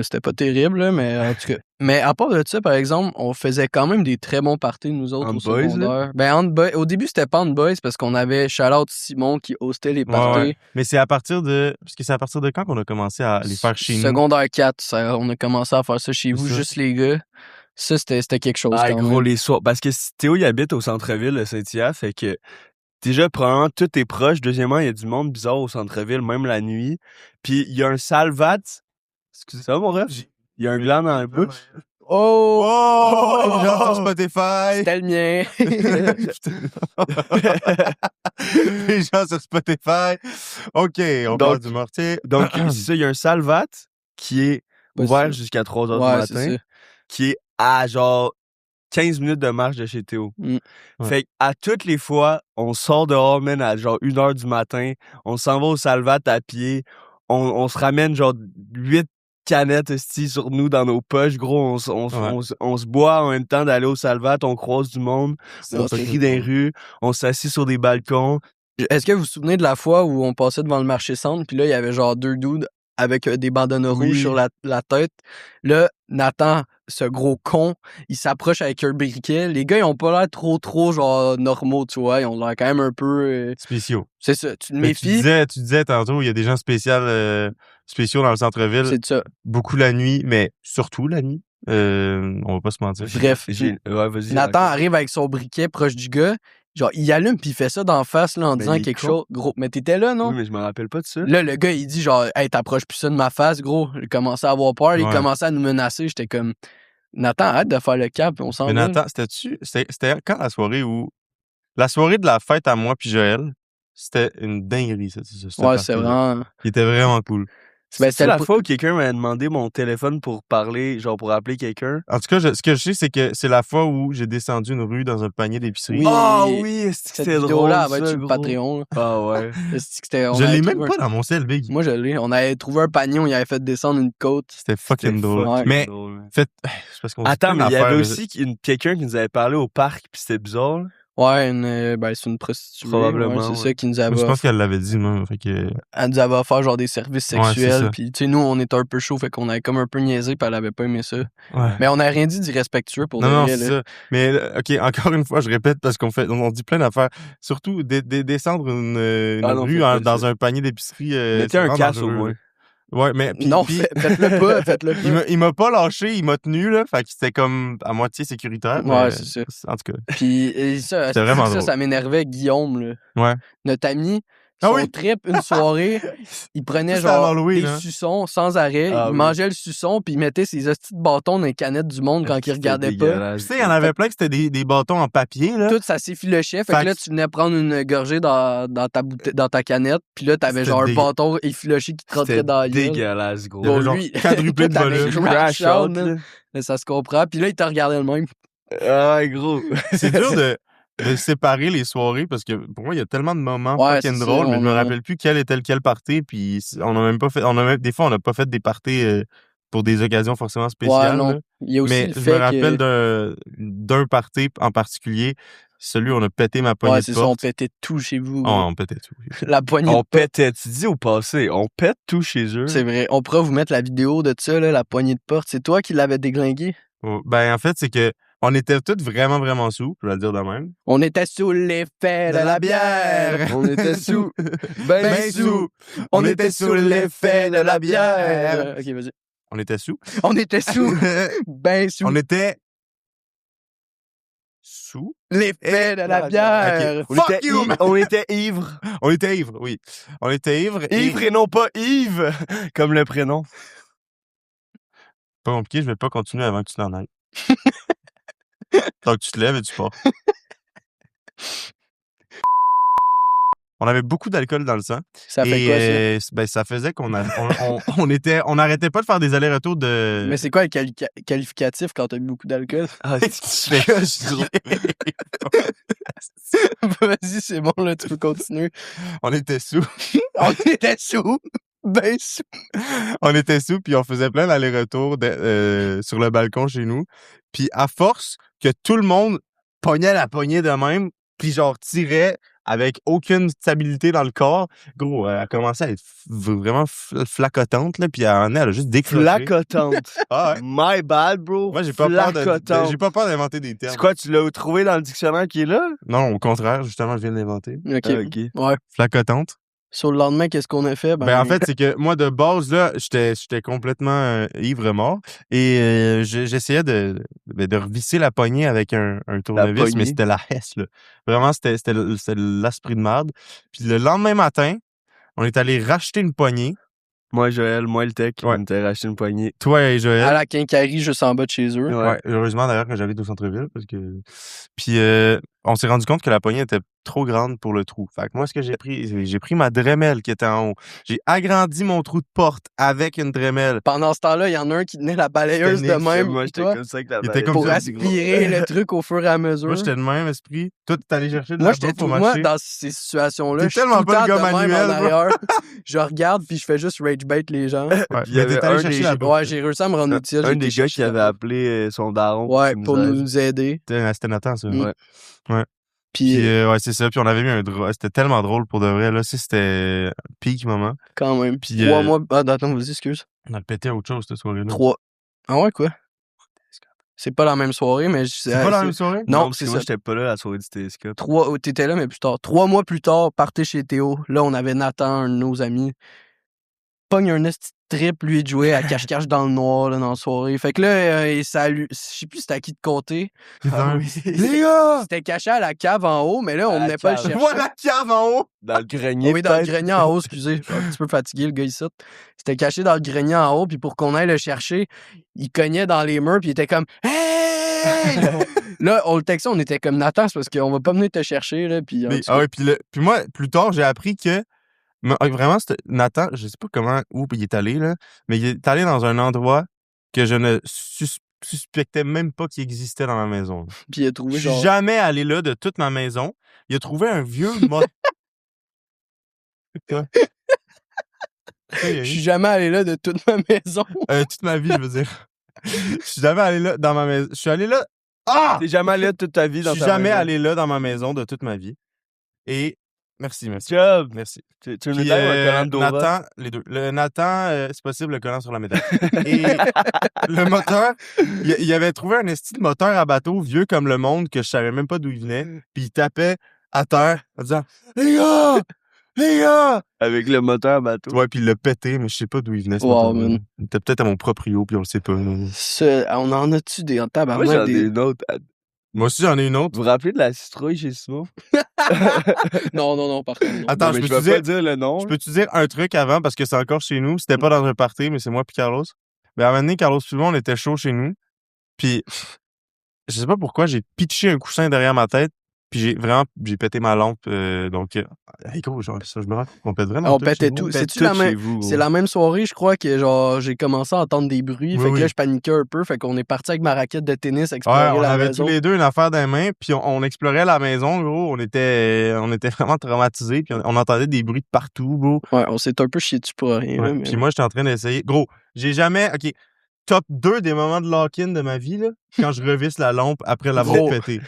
c'était pas terrible, là, mais en tout cas. Mais à part de ça, par exemple, on faisait quand même des très bons parties, nous autres, Entre au boys, là? secondaire. Ben, entre boys. Au début, c'était pas entre boys parce qu'on avait shout-out Simon qui hostait les parties. Ouais. Mais c'est à partir de... Parce que c'est à partir de quand qu'on a commencé à les faire chez nous? Secondaire 4, on a commencé à faire ça chez vous, ça. juste les gars. Ça, c'était quelque chose Ah, quand gros, même. les soirs. Parce que Théo, il habite au centre-ville de Saint-Hyacinthe, fait que déjà, premièrement, tout est proche. Deuxièmement, il y a du monde bizarre au centre-ville, même la nuit. Puis, il y a un salvat. Excusez ça, mon ref? Il y a un gland dans la bouche. Oh! Les gens sur Spotify! C'était le mien! Les gens sur Spotify! OK, on parle du mortier. Donc, c'est ça, il y a un salvat qui est ouvert jusqu'à 3 heures Ouais, du c'est matin, ça. qui est à genre 15 minutes de marche de chez Théo. Mm. Ouais. Fait qu'à toutes les fois, on sort dehors, man, à genre 1 heure du matin, on s'en va au salvat à pied, on se ramène genre 8 canettes esti, sur nous dans nos poches, gros, on se boit en même temps d'aller au salvat, on croise du monde, on se crie dans les rues, on s'assit sur des balcons. Est-ce que vous vous souvenez de la fois où on passait devant le marché centre, puis là, il y avait genre 2 dudes avec des bandanas rouges sur la tête. Là, Nathan, ce gros con, il s'approche avec un briquet. Les gars, ils ont pas l'air trop, genre, normaux, tu vois. Ils ont l'air quand même un peu... Spéciaux. C'est ça, tu te Mais méfies. tu disais tantôt, il y a des gens spéciaux dans le centre-ville. C'est ça. Beaucoup la nuit, mais surtout la nuit. On va pas se mentir. Bref, Ouais, vas-y. Nathan arrive avec son briquet proche du gars. Genre, il allume puis il fait ça d'en face là, en Mais disant il est quelque con. chose. Gros, mais t'étais là, non? Oui, mais je me rappelle pas de ça. Là, le gars, il dit genre, hey, t'approches plus ça de ma face, gros. Il commençait à avoir peur. Il Ouais. commençait à nous menacer. J'étais comme, Nathan, arrête de faire le cap, on s'en Mais va. Nathan, c'était quand la soirée où... La soirée de la fête à moi puis Joël, c'était une dinguerie, ça. Ouais, c'est vraiment... Il était vraiment cool. Ben, C'est la fois où quelqu'un m'a demandé mon téléphone pour parler, genre pour appeler quelqu'un. En tout cas, ce que je sais, c'est que c'est la fois où j'ai descendu une rue dans un panier d'épicerie. Oui. Ah oui, Cette c'était drôle. vidéo-là, elle va être ça, sur le gros. Patreon. Là. Ah ouais. Je l'ai même pas dans mon ciel, Big. Moi, je l'ai. On avait trouvé un panier où il avait fait descendre une côte. C'était fucking drôle. Ouais. Mais, c'est parce qu'on attends, dit mais plein il y avait d'affaires, aussi quelqu'un qui nous avait parlé au parc, puis c'était bizarre. Là. Ouais, c'est une prostituée. Probablement, Ouais, c'est ouais. ça qui nous mais avait je pense qu'elle l'avait dit, moi. Fait que... Elle nous avait offert genre des services Ouais, c'est sexuels. ça. Puis, tu sais, nous, on était un peu chaud, fait qu'on avait comme un peu niaisé, puis elle avait pas aimé ça. Ouais. Mais on n'a rien dit d'irrespectueux pour Non, de vrai, c'est là. ça. Mais, OK, encore une fois, je répète, parce on dit plein d'affaires. Surtout, descendre une non, rue faites pas dans ça. un panier d'épicerie. Mettez c'est un vraiment casque au dangereux, moins. là. Ouais, mais... Non, faites-le pas, faites-le pas. Il m'a pas lâché, il m'a tenu, là. Fait que c'était comme à moitié sécuritaire. Ouais, mais c'est ça. En tout cas. Puis ça, C'était vraiment drôle. ça m'énervait Guillaume, là. Ouais. Notre ami, Ah son oui. trip, une soirée, il prenait Ça, c'était à genre Halloween, des hein. suçons sans arrêt, Ah il oui. mangeait le suçon, puis il mettait ses hosties de bâtons dans les canettes du monde quand il regardait pas. Tu sais, il y en avait plein que c'était des bâtons en papier, là. Tout ça s'effilochait, fait que là, tu venais prendre une gorgée dans ta canette, puis là, t'avais C'était genre un dégueu. bâton effiloché qui te rentrait C'était dans la gueule. dégueulasse, gros. Il y avait Bon, genre lui, quadruplé de tout avait volume. crash out, là. man. Là, ça se comprend. Puis là, il te regardait le même. Ah, gros. C'est dur de séparer les soirées parce que pour moi, il y a tellement de moments Ouais, fucking c'est drôles, ça, mais je me on a- rappelle plus quel était lequel party. Puis on a même pas fait. Des fois, on n'a pas fait des parties pour des occasions forcément Ouais, spéciales. non. là. Il y a aussi Mais le je fait me rappelle que... d'un party en particulier, celui où on a pété ma poignée Ouais, de c'est ça, on porte. pétait tout chez vous. Oh, on pétait tout. La poignée On de porte. pétait, tu dis au passé, on pète tout chez eux. C'est vrai. On pourra vous mettre la vidéo de ça, là, la poignée de porte. C'est toi qui l'avais déglingué? Oh, ben, en fait, c'est que On était tous vraiment, vraiment sous, je vais le dire de même. On était sous l'effet de la bière. On était sous. Ben sous. On était sous l'effet de la bière. Ok, vas-y. On était sous. On était sous. Ben sous. On était sous. L'effet de la bière. Ok. Fuck you, man. On était ivres. On était ivres, oui. On était ivres. Ivres et non pas Yves, comme le prénom. Pas compliqué, je vais pas continuer avant que tu t'en ailles. Donc tu te lèves et tu pars. On avait beaucoup d'alcool dans le sang. Ça fait quoi, ça? Ben, ça faisait qu'on on n'arrêtait pas de faire des allers-retours de. Mais c'est quoi le qualificatif quand t'as bu beaucoup d'alcool? Ah, tu fais Vas-y, c'est bon, là, tu peux continuer. On était sous. On était sous. Ben sous. On était sous, puis on faisait plein d'allers-retours sur le balcon chez nous. Puis à force que tout le monde pognait la poignée de même, puis genre tirait avec aucune stabilité dans le corps, gros, elle a commencé à être vraiment flacotante, là, puis elle a juste décroché. Flacotante. Ah ouais. My bad, bro. Moi, j'ai pas Flacotante. j'ai pas peur d'inventer des termes. C'est quoi, tu l'as trouvé dans le dictionnaire qui est là? Non, au contraire, justement, je viens de l'inventer. OK. Ah, ok. Ouais. Flacotante. Sur le lendemain, qu'est-ce qu'on a fait? Ben, en fait, c'est que moi, de base, là, j'étais complètement ivre mort. Et j'essayais de revisser la poignée avec un tournevis, poignée. mais c'était la hesse, là. Vraiment, c'était l'esprit de merde. Puis le lendemain matin, on est allé racheter une poignée. Moi, Joël, moi, le tech, Ouais. on était racheté une poignée. Toi et Joël. À la quincaillerie, juste en bas de chez eux. Ouais, heureusement d'ailleurs que j'habite au centre-ville parce que puis on s'est rendu compte que la poignée était trop grande pour le trou. Fait que moi ce que j'ai pris ma Dremel qui était en haut. J'ai agrandi mon trou de porte avec une Dremel. Pendant ce temps-là, il y en a un qui tenait la balayeuse de même. Moi, j'étais toi, comme ça avec la Il était balle. comme pour ça, aspirer le truc au fur et à mesure. Moi j'étais de même esprit. Toi t'es allé chercher de Moi, la bouffe au moi, marché. dans ces situations-là, T'es je suis tellement tout le pas temps le gars de même manuel, en bro. arrière. Je regarde puis je fais juste rage bait les gens. Ouais, Puis il y mais avait t'es allé un chercher des- la bouffe. Ouais, j'ai réussi à me rendre utile. Un j'ai des été gars chercher qui la avait bouffe. appelé son daron. Ouais, pour aide. nous aider. C'était Nathan ça. Mm. Ouais. Puis, Puis ouais, c'est ça. Puis on avait mis un drôle. C'était tellement drôle pour de vrai. Là, c'était peak moment. quand même. Puis, 3 mois. Ah, attends, vas-y, excuse. On a pété à autre chose cette soirée-là. 3. Ah ouais, quoi? C'est pas la même soirée, mais C'est pas la même soirée? Non, parce c'est que ça. moi, j'étais pas là à la soirée du télescope. T'étais là, mais plus tard. 3 mois plus tard, partez chez Théo. Là, on avait Nathan, un de nos amis. Pogne un esti de trip, lui, de jouer à cache-cache dans le noir, là, dans la soirée. Fait que là, je sais plus c'était à qui de côté. Les gars! C'était caché à la cave en haut, mais là, on À la venait pas le cave. chercher. Moi, la cave en haut! Dans le grenier, Oui, dans le peut-être. grenier en haut, excusez. Je suis un petit peu fatigué, le gars ici. C'était caché dans le grenier en haut, puis pour qu'on aille le chercher, il cognait dans les murs, puis il était comme « Hey! » Là, on le textait, on était comme « Nathan, c'est parce qu'on va pas venir te chercher. » là. Puis, en tout cas, Ah ouais, puis moi, plus tard, j'ai appris que vraiment, Nathan, je sais pas où il est allé, là, mais il est allé dans un endroit que je ne suspectais même pas qu'il existait dans ma maison. puis il a trouvé Je suis genre... jamais allé là de toute ma maison. Il a trouvé un vieux moteur. Je suis jamais allé là de toute ma maison. Toute ma vie, je veux dire. Je suis jamais allé là dans ma maison. Je suis allé là. Ah! T'es jamais allé là toute ta vie Je dans suis ta jamais maison. allé là dans ma maison de toute ma vie. Et merci. Job! Merci. Tu me Puis, donnes un collant de Dora? Nathan, les deux. Le Nathan, c'est possible, le collant sur la médaille. Et le moteur, il avait trouvé un esti de moteur à bateau vieux comme le monde que je savais même pas d'où il venait. Puis il tapait à terre en disant « Les gars! Les gars! » Avec le moteur bateau. Ouais, puis il l'a pété, mais je sais pas d'où il venait ce Wow, moteur. man. Il était peut-être à mon proprio, puis on le sait pas. là. On en a-tu des en Moi, tabarnak? j'en ai une autre. Moi aussi, j'en ai une autre. Vous vous rappelez de la citrouille chez Simon? Non, par contre. non. Attends, Non, mais je je peux vais te pas dire... dire le nom. Je peux te dire un truc avant parce que c'est encore chez nous. C'était pas dans un party, mais c'est moi puis Carlos. Mais à un moment donné, Carlos puis moi, on était chaud chez nous. Puis je sais pas pourquoi, j'ai pitché un coussin derrière ma tête. Puis j'ai pété ma lampe. Donc, hey, gros, genre, ça, je me rends compte qu'on pète vraiment On tout pétait chez nous. tout. On pète C'est-tu tout la chez même... vous, gros. C'est la même soirée, je crois, que genre j'ai commencé à entendre des bruits. Oui, fait que oui. là, je paniquais un peu. Fait qu'on est parti avec ma raquette de tennis Ouais, explorer on la avait maison. tous les deux une affaire dans les mains, puis on explorait la maison, gros. On était vraiment traumatisés, puis on entendait des bruits de partout, gros. Ouais, on s'est un peu chié dessus pour rien. Ouais. là, mais... Puis moi, j'étais en train d'essayer. Gros, j'ai jamais. OK. top 2 des moments de lock-in de ma vie, là, quand je revisse la lampe après l'avoir Gros. pété.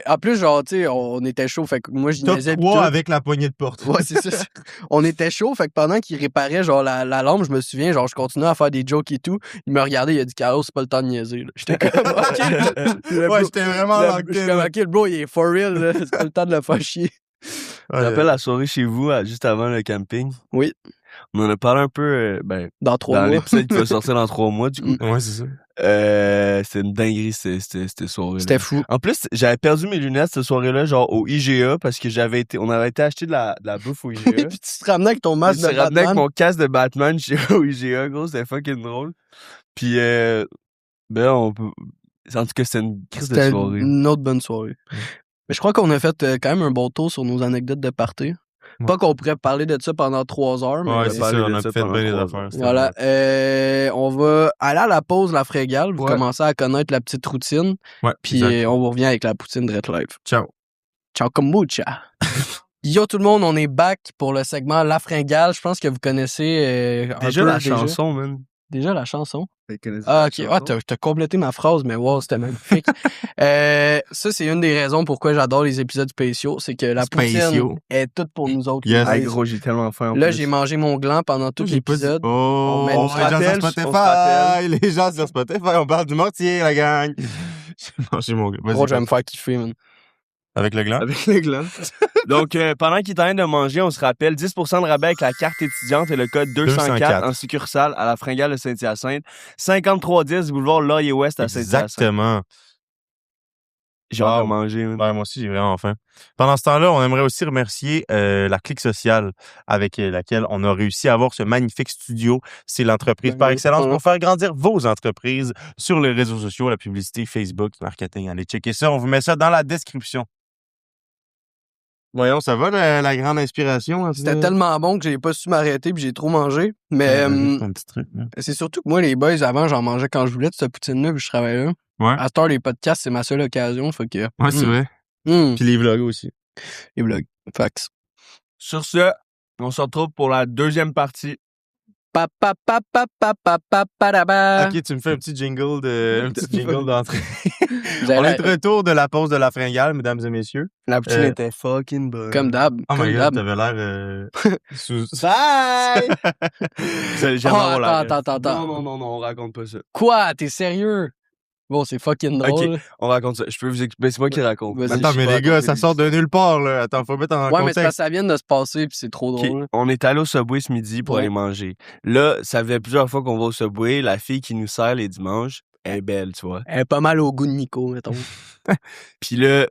En plus, genre, tu sais, on était chaud, fait que moi, je Top niaisais pis 3 tout. avec la poignée de porte. Ouais, c'est ça. On était chaud, fait que pendant qu'il réparait, genre, la lampe, je me souviens, genre, je continuais à faire des jokes et tout. Il me regardait, il a dit, Caro, c'est pas le temps de niaiser, là. J'étais comme, OK. Ouais, j'étais vraiment Je suis comme, lock-in. OK, le bro, il est for real, là. C'est pas le temps de le faire chier. Tu te rappelles la soirée chez vous, juste avant le camping? Oui. On en a parlé un peu, Dans 3 dans mois. l'épisode qui va sortir dans 3 mois, du coup. Ouais, c'est ça. C'était une dinguerie, cette soirée-là. C'était fou. En plus, j'avais perdu mes lunettes cette soirée-là, genre au IGA, parce que on avait été acheter de la bouffe au IGA. Puis tu te ramenais avec ton masque Je de me ramenais avec Batman. mon casque de Batman au IGA, gros, c'était fucking drôle. Puis, on peut... En tout cas, c'était une crise de C'était soirée. une autre bonne soirée. Mais je crois qu'on a fait quand même un bon tour sur nos anecdotes de party. Ouais. Pas qu'on pourrait parler de ça pendant 3 heures, mais Ouais, c'est ça, on a fait bien les affaires. voilà. On va aller à la pause, la frégale. Vous Ouais. commencez à connaître la petite routine. Ouais, Puis on vous revient avec la poutine de Red Live. Ciao. Ciao kombucha. Yo tout le monde, on est back pour le segment La Fringale. Je pense que vous connaissez Déjà un peu la chanson, man. Déjà la chanson. Ok. Ah, t'as complété ma phrase, mais wow, c'était magnifique. Ça, c'est une des raisons pourquoi j'adore les épisodes spéciaux. C'est que la poutine est toute pour nous autres. Yes. Hey, gros, j'ai tellement faim. Là, j'ai mangé mon gland pendant tout l'épisode. Oh, On les se gens rappelle, sur on se Spotify. rappelle. Les gens sur Spotify, on parle du mortier, la gang. J'ai mangé mon gland. Gros, je vais me faire kiffer, man. Avec le gland? Avec les glands. Donc, pendant qu'il est en train de manger, on se rappelle 10% de rabais avec la carte étudiante et le code 204 204. en succursale à la Fringale de Saint-Hyacinthe. 5310 boulevard Laurier-Ouest à Saint-Hyacinthe. Exactement. J'ai hâte de Wow. manger. man. Ouais, moi aussi, j'ai vraiment faim. Pendant ce temps-là, on aimerait aussi remercier la Clique Sociale avec laquelle on a réussi à avoir ce magnifique studio. C'est l'entreprise par excellence pour faire grandir vos entreprises sur les réseaux sociaux, la publicité, Facebook, marketing. Allez checker ça. On vous met ça dans la description. Voyons, ça va la grande inspiration? Hein, C'était tellement bon que j'ai pas su m'arrêter puis j'ai trop mangé. Mais un petit truc. Là. c'est surtout que moi, les boys, avant, j'en mangeais quand je voulais de cette poutine-là puis je travaillais là. Ouais. À cette heure, les podcasts, c'est ma seule occasion. Fait que. Ouais, c'est vrai. Puis les vlogs aussi. Les vlogs. Fax. Sur ce, on se retrouve pour la deuxième partie. Pa, pa, pa, pa, pa, pa, pa, pa, da, ba. Ok, tu me fais un petit jingle d'entrée. Vous On allez- est de retour de la pause de la fringale, mesdames et messieurs. La poutine Euh, était fucking bonne. Comme d'hab. Oh my Comme god, d'hab. t'avais l'air sous... Bye! Jamais Oh, on la- attends. Non, on raconte pas ça. Quoi? T'es sérieux? Bon, c'est fucking drôle. On raconte ça. Je peux vous expliquer. C'est moi qui raconte. Vas-y. Attends, Je mais sais les pas gars, raconter ça sort de nulle part, là. Attends, faut mettre en Ouais, mais c'est parce que contexte. ça vient de se passer puis c'est trop Ok, drôle. on est allé au Subway ce midi pour Ouais. aller manger. Là, ça fait plusieurs fois qu'on va au Subway. La fille qui nous sert les dimanches, elle est belle, tu vois. Elle est pas mal au goût de Nico, mettons. Puis là,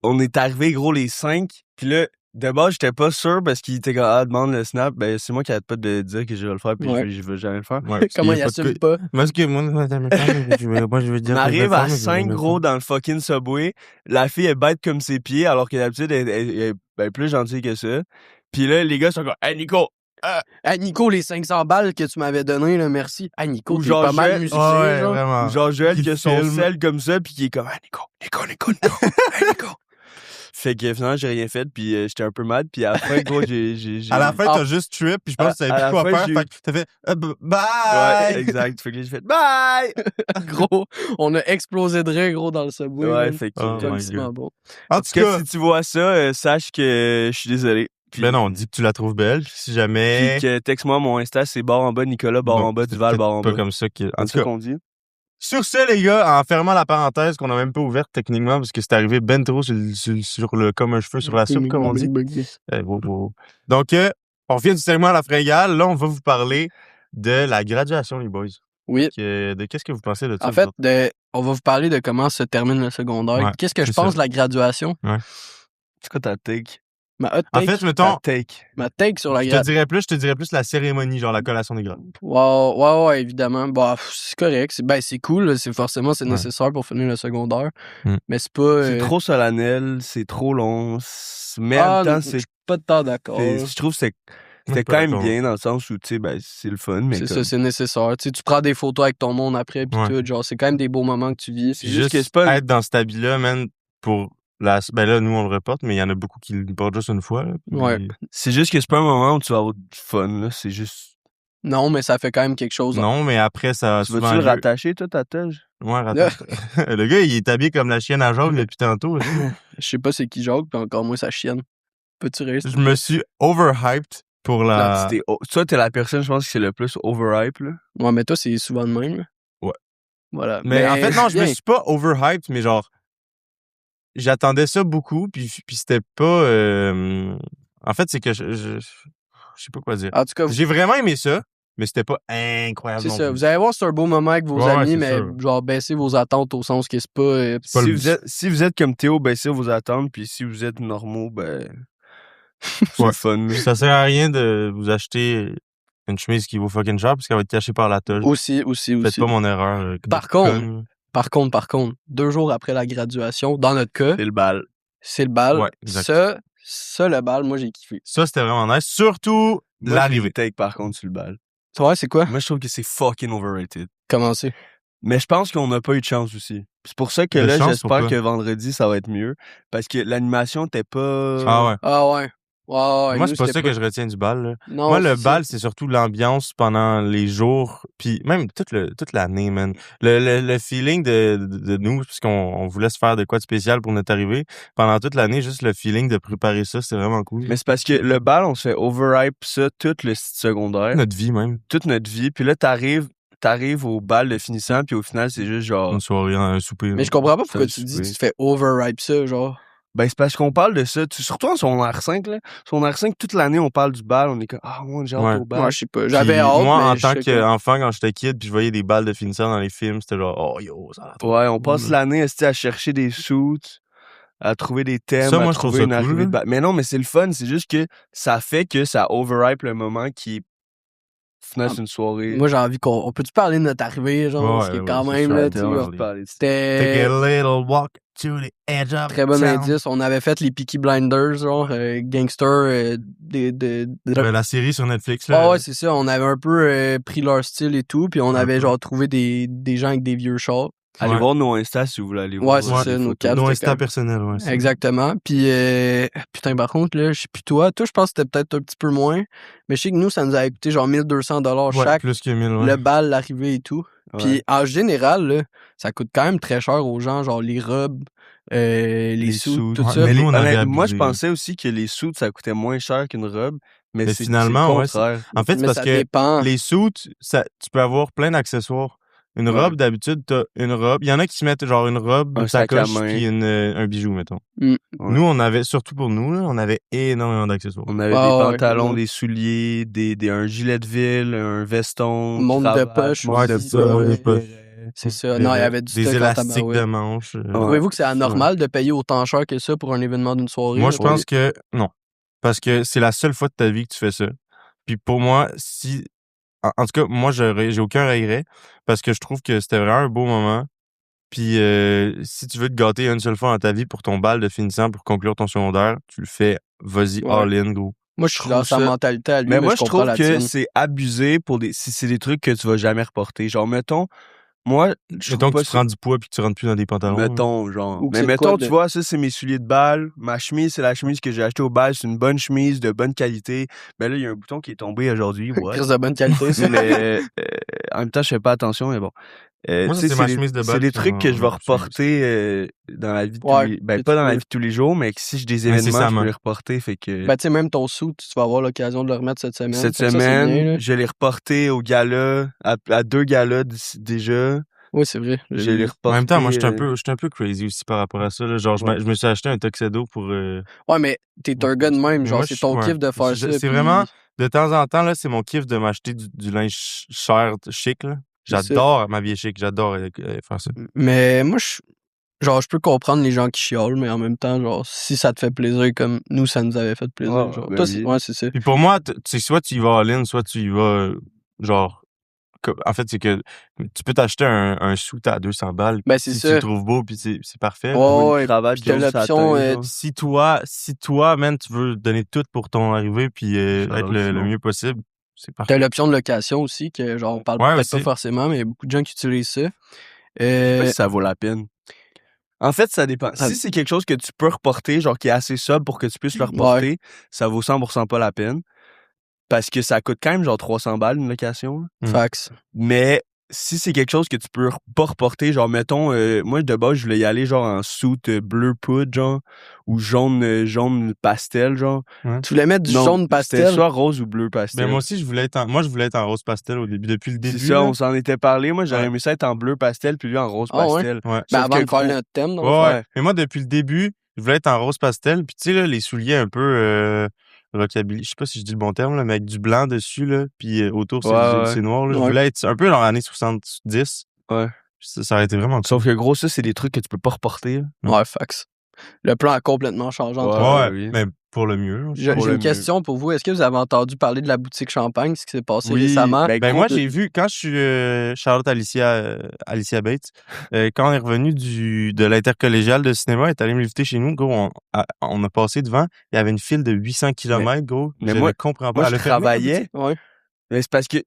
on est arrivé gros les 5. Puis là, de base, j'étais pas sûr parce qu'il était comme demande le snap. Ben, c'est moi qui arrête pas de dire que je vais le faire puis Ouais. je veux jamais le faire. Ouais, parce Comment qu'il y il a pas de assume co- pas? Parce que moi, je veux dire... On que je vais arrive le faire, à mais je vais 5 le gros faire. dans le fucking Subway. La fille est bête comme ses pieds alors que d'habitude, elle est plus gentille que ça. Puis là, les gars sont comme « Hey, Nico! Hey, Nico, les 500 balles que tu m'avais donné, là, merci. Hey, Nico, Ou t'es genre pas mal Joël- musicé, Ah ouais, genre. vraiment. Genre Joël Qui qui a son filme. sel comme ça puis qui est comme « Hey, Nico! Hey, Nico! » Fait que finalement, j'ai rien fait puis j'étais un peu mad. Puis à la fin, gros, j'ai... À la fin, t'as juste trip, puis je pense que tu À savais la plus quoi fin, faire. j'ai- Fait que t'as fait bye! Ouais, exact. Fait que là, j'ai fait « Bye! Gros, on a explosé de rire, gros, dans le subway. » Ouais, man. fait que... Oh C'est my complètement God. bon. En En tout tout cas, cas, si tu vois ça, sache que je suis désolé. Puis, ben non, on dit que tu la trouves belle. Si jamais... Puis que texte-moi mon Insta, c'est barre en bas, Nicolas, barre en bas, c'est Duval, peut-être barre en pas bas. comme ça. En C'est tout ça cas, qu'on dit. sur ce, les gars, en fermant la parenthèse qu'on n'a même pas ouverte techniquement parce que c'est arrivé ben trop sur le comme un cheveu sur la soupe, comme on dit. Donc, on revient du segment à la fringale. Là, on va vous parler de la graduation, les boys. Oui. De qu'est-ce que vous pensez de ça? En vous fait, autres? on va vous parler de comment se termine le secondaire. Ouais, Qu'est-ce que je c'est pense ça. de la graduation? C'est quoi ta take? Ma hot En take, fait, mettons, Ta take. ma take sur la je te graduation. dirais plus la cérémonie, genre la collation des grades. Ouais, évidemment. Bah, c'est correct. C'est cool. Là. C'est Ouais. nécessaire pour finir le secondaire. Mm. Mais c'est pas... C'est trop solennel, c'est trop long. Mais en même temps, je suis pas de temps d'accord. je trouve que c'était Ouais, quand même d'accord. bien dans le sens où, tu sais, ben, c'est le fun, mais C'est comme... ça, c'est nécessaire. Tu sais, tu prends des photos avec ton monde après, pis Ouais. tout. Genre, c'est quand même des beaux moments que tu vis. C'est juste que c'est pas une- être dans cet habit-là, man, pour ben là, nous, on le reporte, mais il y en a beaucoup qui le portent juste une fois. Là, puis- Ouais. C'est juste que c'est pas un moment où tu vas avoir du fun, là. C'est juste... Non, mais ça fait quand même quelque chose. Non, mais après, ça a Tu souvent vas-tu le lieu. rattacher, toi, ta toge? Ouais, rattache. Le gars, il est habillé comme la chienne à Jacques depuis tantôt. Je sais pas c'est qui Jacques, puis encore moins sa chienne. Peux-tu rester? Je me suis overhyped pour la... Toi, t'es la personne, je pense, que c'est le plus overhype, là. Ouais, mais toi, c'est souvent de même. Là. Ouais. Voilà. Mais en fait, non, je me bien. suis pas overhyped, mais genre, j'attendais ça beaucoup, puis c'était pas... En fait, c'est que je sais pas quoi dire. En tout cas, J'ai vraiment aimé ça, mais c'était pas incroyable c'est non ça. plus. Vous allez voir, c'est un beau moment avec vos Ouais, amis, c'est mais sûr. genre, baissez vos attentes au sens que c'est pas... pas Si le- si vous êtes comme Théo, baissez vos attentes, puis si vous êtes normaux, ben... c'est Ouais. le fun, là. Ça sert à rien de vous acheter une chemise qui vaut fucking cher parce qu'elle va être cachée par la toge. Aussi. Faites pas mon erreur. Par contre, 2 jours après la graduation, dans notre cas, C'est le bal. c'est le bal. Ouais, exact. Ça, le bal, moi, j'ai kiffé. Ça, c'était vraiment nice. Surtout Moi, l'arrivée. j'ai take, par contre, sur le bal. Toi, c'est quoi? Moi, je trouve que c'est fucking overrated. Comment c'est? Mais je pense qu'on n'a pas eu de chance aussi. C'est pour ça que De là, chance, j'espère pourquoi? que vendredi, ça va être mieux. Parce que l'animation n'était pas... Ah ouais. Ah ouais. Ouais, Moi, nous, c'est pas c'était ça que je retiens du bal. Là. Non, Moi, le c'est bal, ça. c'est surtout l'ambiance pendant les jours, puis même toute l'année, man. Le feeling de nous, puisqu'on voulait se faire de quoi de spécial pour notre arrivée, pendant toute l'année, juste le feeling de préparer ça, c'est vraiment cool. Mais c'est parce que le bal, on se fait overhype ça tout le secondaire. Notre vie, même. Toute notre vie. Puis là, t'arrives au bal de finissant, puis au final, c'est juste genre... Une soirée, un souper. Mais je comprends pas Ça, pourquoi le tu dis souper. que tu te fais overripe ça, genre. Ben, c'est parce qu'on parle de ça. Surtout en secondaire 5, là. Secondaire 5, toute l'année, on parle du bal. On est comme, ah, moi, j'ai hâte Ouais. au bal. Moi, je sais pas. Puis J'avais hâte, moi, mais en je tant sais qu'enfant, quand j'étais kid, puis je voyais des balles de finissant dans les films, c'était genre, oh yo, ça a l'air trop Ouais, on cool, passe là. l'année à chercher des suits, à trouver des thèmes, Ça, à moi, je trouve trouver ça une cool, arrivée là. de bal. Mais non, mais c'est le fun. C'est juste que ça fait que ça overhype le moment qui finisse une soirée. Moi, j'ai envie qu'on. On peut-tu parler de notre arrivée, genre? Parce que quand c'est même, sûr, là, on tu peut sais, en parler. Take c'était. a little walk to the edge of Très bon town. indice. On avait fait les Peaky Blinders, genre, gangsters, Ben, la série sur Netflix, là. Ah ouais, c'est ça. On avait un peu pris leur style et tout, puis on Un avait peu. genre trouvé des gens avec des vieux chars. Allez Ouais. voir nos Insta si vous voulez aller Ouais, voir. c'est Ouais. ça, nos photos. quatre. Non, c'était Insta quand même- personnel, ouais. c'est- Exactement. Puis, putain, par contre, là, je sais plus toi. Toi, je pense que c'était peut-être un petit peu moins. Mais je sais que nous, ça nous a coûté genre 1200$ Ouais, chaque. plus que 1000, ouais. Le bal, l'arrivée et tout. Ouais. Puis, en général, là, ça coûte quand même très cher aux gens, genre les robes, les sous, sous. tout Ouais, ça. mais nous, on avait Honnêtement, moi, je abusé. pensais aussi que les suits, ça coûtait moins cher qu'une robe. Mais Mais c'est finalement, le ouais, contraire. En fait, c'est Mais parce ça que dépend. les suits, tu peux avoir plein d'accessoires. Une Ouais. robe, d'habitude, t'as une robe. Il y en a qui se mettent genre une robe, Un une sac à sacoche, main. puis un bijou, mettons. Mm. Ouais. Nous, on avait, surtout pour nous, là, on avait énormément d'accessoires. On avait Ah des ouais, pantalons, ouais. des souliers, un gilet de ville, un veston, Montre de cravate, poche montre Ouais, de c'est ça, poche. montre de poche. C'est ça. Non, il y avait du des stock en élastiques tabarouette. de manches. Ouais. Trouvez-vous que c'est anormal de payer autant cher que ça pour un événement d'une soirée? Moi, là? je pense que non. Parce que c'est la seule fois de ta vie que tu fais ça. Puis pour moi, en tout cas, moi, j'ai aucun regret parce que je trouve que c'était vraiment un beau moment. Puis si tu veux te gâter une seule fois dans ta vie pour ton bal de finissant pour conclure ton secondaire, tu le fais, vas-y, Ouais. all in, gros. Moi, je suis dans trouve sa ça- mentalité à lui, Mais moi, je comprends trouve la que tienne. c'est abusé si c'est des trucs que tu vas jamais reporter. Genre, mettons, moi, je Mettons trouve que pas tu prends du poids puis que tu rentres plus dans des pantalons. Mettons, genre. Ou que Mais c'est de mettons, quoi tu de- vois, ça, c'est mes souliers de balle. Ma chemise, c'est la chemise que j'ai achetée au bal. C'est une bonne chemise de bonne qualité. Mais là, il y a un bouton qui est tombé aujourd'hui. Ouais. Crise de bonne qualité, ça. Mais en même temps, je fais pas attention, mais bon. Moi, ça, tu sais, c'est ma des- chemise de c'est balle des qui trucs que je vais en- reporter dans la vie de Ouais, tous les... Ben, que pas tu dans la peux. vie de tous les jours, mais que si j'ai des Ouais, c'est événements, ça, je peux man. les reporter. Fait que Ben, tu sais, même ton sou, tu vas avoir l'occasion de le remettre cette semaine. cette Fait que ça, c'est semaine, bien, là. je l'ai reporté au gala, à 2 galas déjà. Oui, c'est vrai. Je l'ai En reporté. même temps, moi, j'étais un peu crazy aussi par rapport à ça. Là. Genre, Ouais. je me suis acheté un tuxedo pour... Ouais, mais t'es un gars de même. Mais Genre, moi, c'est ton ouais. kiff de faire ça. C'est puis- vraiment... De temps en temps, là, c'est mon kiff de m'acheter du linge cher, chic. Là. C'est ça. J'adore m'habiller chic. J'adore faire ça. Mais moi, genre, je peux comprendre les gens qui chiolent, mais en même temps, genre, si ça te fait plaisir comme nous, ça nous avait fait plaisir. Ah, genre. ben Toi, oui. ouais, c'est ça. Puis pour moi, tu sais, soit tu y vas all-in, soit tu y vas, genre... En fait, c'est que tu peux t'acheter un suit à 200 balles Ben, c'est si ça. tu le trouves beau, puis c'est parfait. Ouais, Ou une ouais, cravate puis t'as jaune l'option, satin, genre. Si toi, man, tu veux donner tout pour ton arrivée puis Shout être out le Simon. mieux possible, c'est T'as parfait. l'option de location aussi, que genre, on parle Ouais, peut-être pas aussi. forcément, mais il y a beaucoup de gens qui utilisent ça. Je sais pas si ça vaut la peine. En fait, ça dépend. Ça- Si c'est quelque chose que tu peux reporter, genre qui est assez sobre pour que tu puisses le reporter, ça vaut 100% pas la peine. parce que ça coûte quand même genre 300 balles une location. Fax. Mais si c'est quelque chose que tu peux pas reporter, genre mettons, moi de base je voulais y aller genre en soute bleu poudre genre ou jaune pastel genre. Tu voulais mettre du jaune pastel? C'était soit rose ou bleu pastel. Ben moi aussi je voulais être en rose pastel au début, depuis le début. C'est ça, on s'en était parlé. Moi j'aurais aimé ça être en bleu pastel puis lui en rose pastel. Ouais. Ben avant de faire notre thème. Ouais. Mais moi depuis le début, je voulais être en rose pastel, puis tu sais là les souliers un peu rockabilly, je sais pas si je dis le bon terme là, mais avec du blanc dessus là, puis autour c'est noir là. Je voulais être un peu dans l'année 70. Ouais. Ça aurait été vraiment cool. Sauf que gros ça c'est des trucs que tu peux pas reporter. Ouais, fax. Le plan a complètement changé entre oui. Mais pour le mieux. J'ai une question pour vous. Est-ce que vous avez entendu parler de la boutique Champagne, ce qui s'est passé récemment? Ben moi, j'ai vu, quand je suis Charlotte Alicia Bates, quand on est revenu de l'intercollégial de cinéma, elle est allée m'inviter chez nous, gros, on a passé devant, il y avait une file de 800 km, gros. Mais moi, ne comprends pas. Moi, je travaillais. Mais c'est parce que...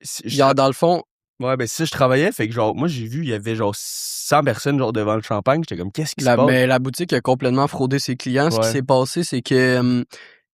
dans le fond... Ouais, ben si je travaillais, fait que genre, moi j'ai vu, il y avait genre 100 personnes genre devant le champagne, j'étais comme, qu'est-ce qui se passe? Mais la boutique a complètement fraudé ses clients. Ce qui s'est passé, c'est que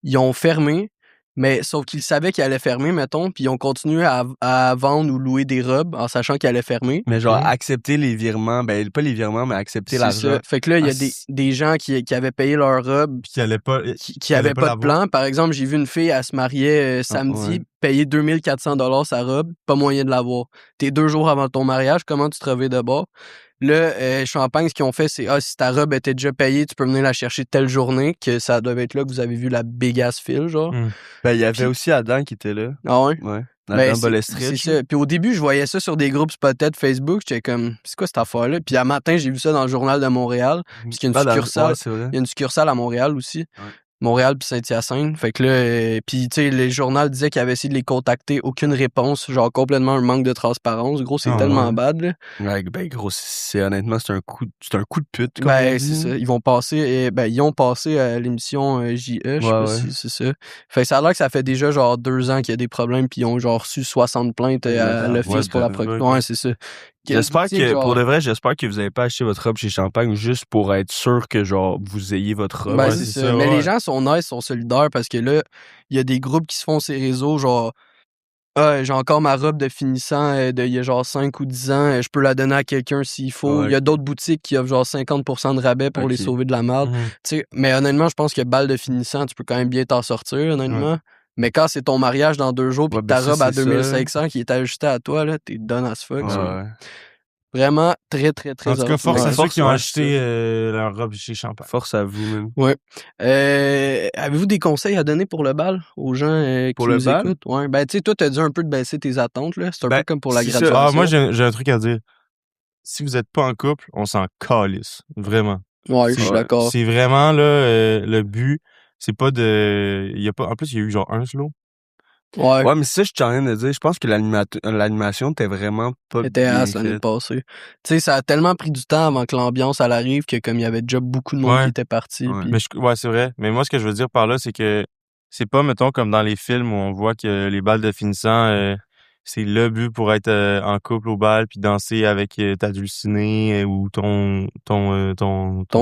ils ont fermé, mais sauf qu'ils savaient qu'ils allaient fermer, mettons, puis ils ont continué à vendre ou louer des robes en sachant qu'ils allaient fermer. Mais genre, accepter les virements, ben pas les virements, mais accepter l'argent. C'est ça. Fait que là, il y a des gens qui avaient payé leur robe, qui allaient pas, qui avaient pas de plan. Par exemple, j'ai vu une fille, elle se mariait samedi, payer 2400 $ sa robe, pas moyen de l'avoir. T'es 2 jours avant ton mariage, comment tu te réveilles de bord? Là, Champagne, ce qu'ils ont fait, c'est si ta robe était déjà payée, tu peux venir la chercher telle journée, que ça doit être là que vous avez vu la big ass file, genre. Ben, il y avait aussi Adam qui était là. Ah ouais? Ouais. Adam Bolestridge. C'est ça. Puis au début, je voyais ça sur des groupes Spotted Facebook. J'étais comme, c'est quoi cette affaire-là? Puis à matin, j'ai vu ça dans le Journal de Montréal. Parce qu'il y a une succursale. Il y a une succursale à Montréal aussi. Ouais. Montréal puis Saint-Hyacinthe. Fait que là, puis tu sais, les journaux disaient qu'ils avaient essayé de les contacter, aucune réponse, genre complètement un manque de transparence. Gros, c'est tellement bad, là. Ouais, ben gros, honnêtement, c'est un coup de pute. Ben, c'est ça. Ils ont passé à l'émission JE, je sais pas si c'est ça. Fait que ça a l'air que ça fait déjà genre 2 ans qu'il y a des problèmes puis ils ont genre reçu 60 plaintes à l'office pour la procuration. Ouais, c'est ça. J'espère que, pour de vrai, que vous avez pas acheté votre robe chez Champagne juste pour être sûr que, genre, vous ayez votre robe. Ben, c'est ça. Mais les gens sont nice, sont solidaires parce que là, il y a des groupes qui se font ces réseaux, genre, j'ai encore ma robe de finissant il y a genre 5 ou 10 ans, je peux la donner à quelqu'un s'il faut. Il y a d'autres boutiques qui offrent genre 50% de rabais pour les sauver de la merde. Tu sais, mais honnêtement, je pense que balle de finissant, tu peux quand même bien t'en sortir, honnêtement. Mais quand c'est ton mariage dans 2 jours pis ta robe à 2500 qui est ajustée à toi, là, t'es done as fuck. Vraiment très, très, très... En tout cas, force à ceux qui ont acheté leur robe chez Champagne. Force à vous, même. Ouais. Avez-vous des conseils à donner pour le bal aux gens qui nous écoutent? Ouais. Ben, tu sais, toi, t'as dit un peu de baisser tes attentes, là. C'est un peu comme pour la graduation. Ah, moi, j'ai un truc à dire. Si vous êtes pas en couple, on s'en calisse. Vraiment. Ouais, je suis d'accord. C'est vraiment, là, le but. C'est pas de... En plus, il y a eu genre un slow. Ouais, mais ça, je suis en train de dire, je pense que l'animation était vraiment pas bien faite. L'année passée. Tu sais, ça a tellement pris du temps avant que l'ambiance elle arrive que comme il y avait déjà beaucoup de monde qui était parti. Ouais. Puis... c'est vrai. Mais moi, ce que je veux dire par là, c'est que c'est pas, mettons, comme dans les films où on voit que les balles de finissant, c'est le but pour être en couple au bal puis danser avec ta dulcinée ou ton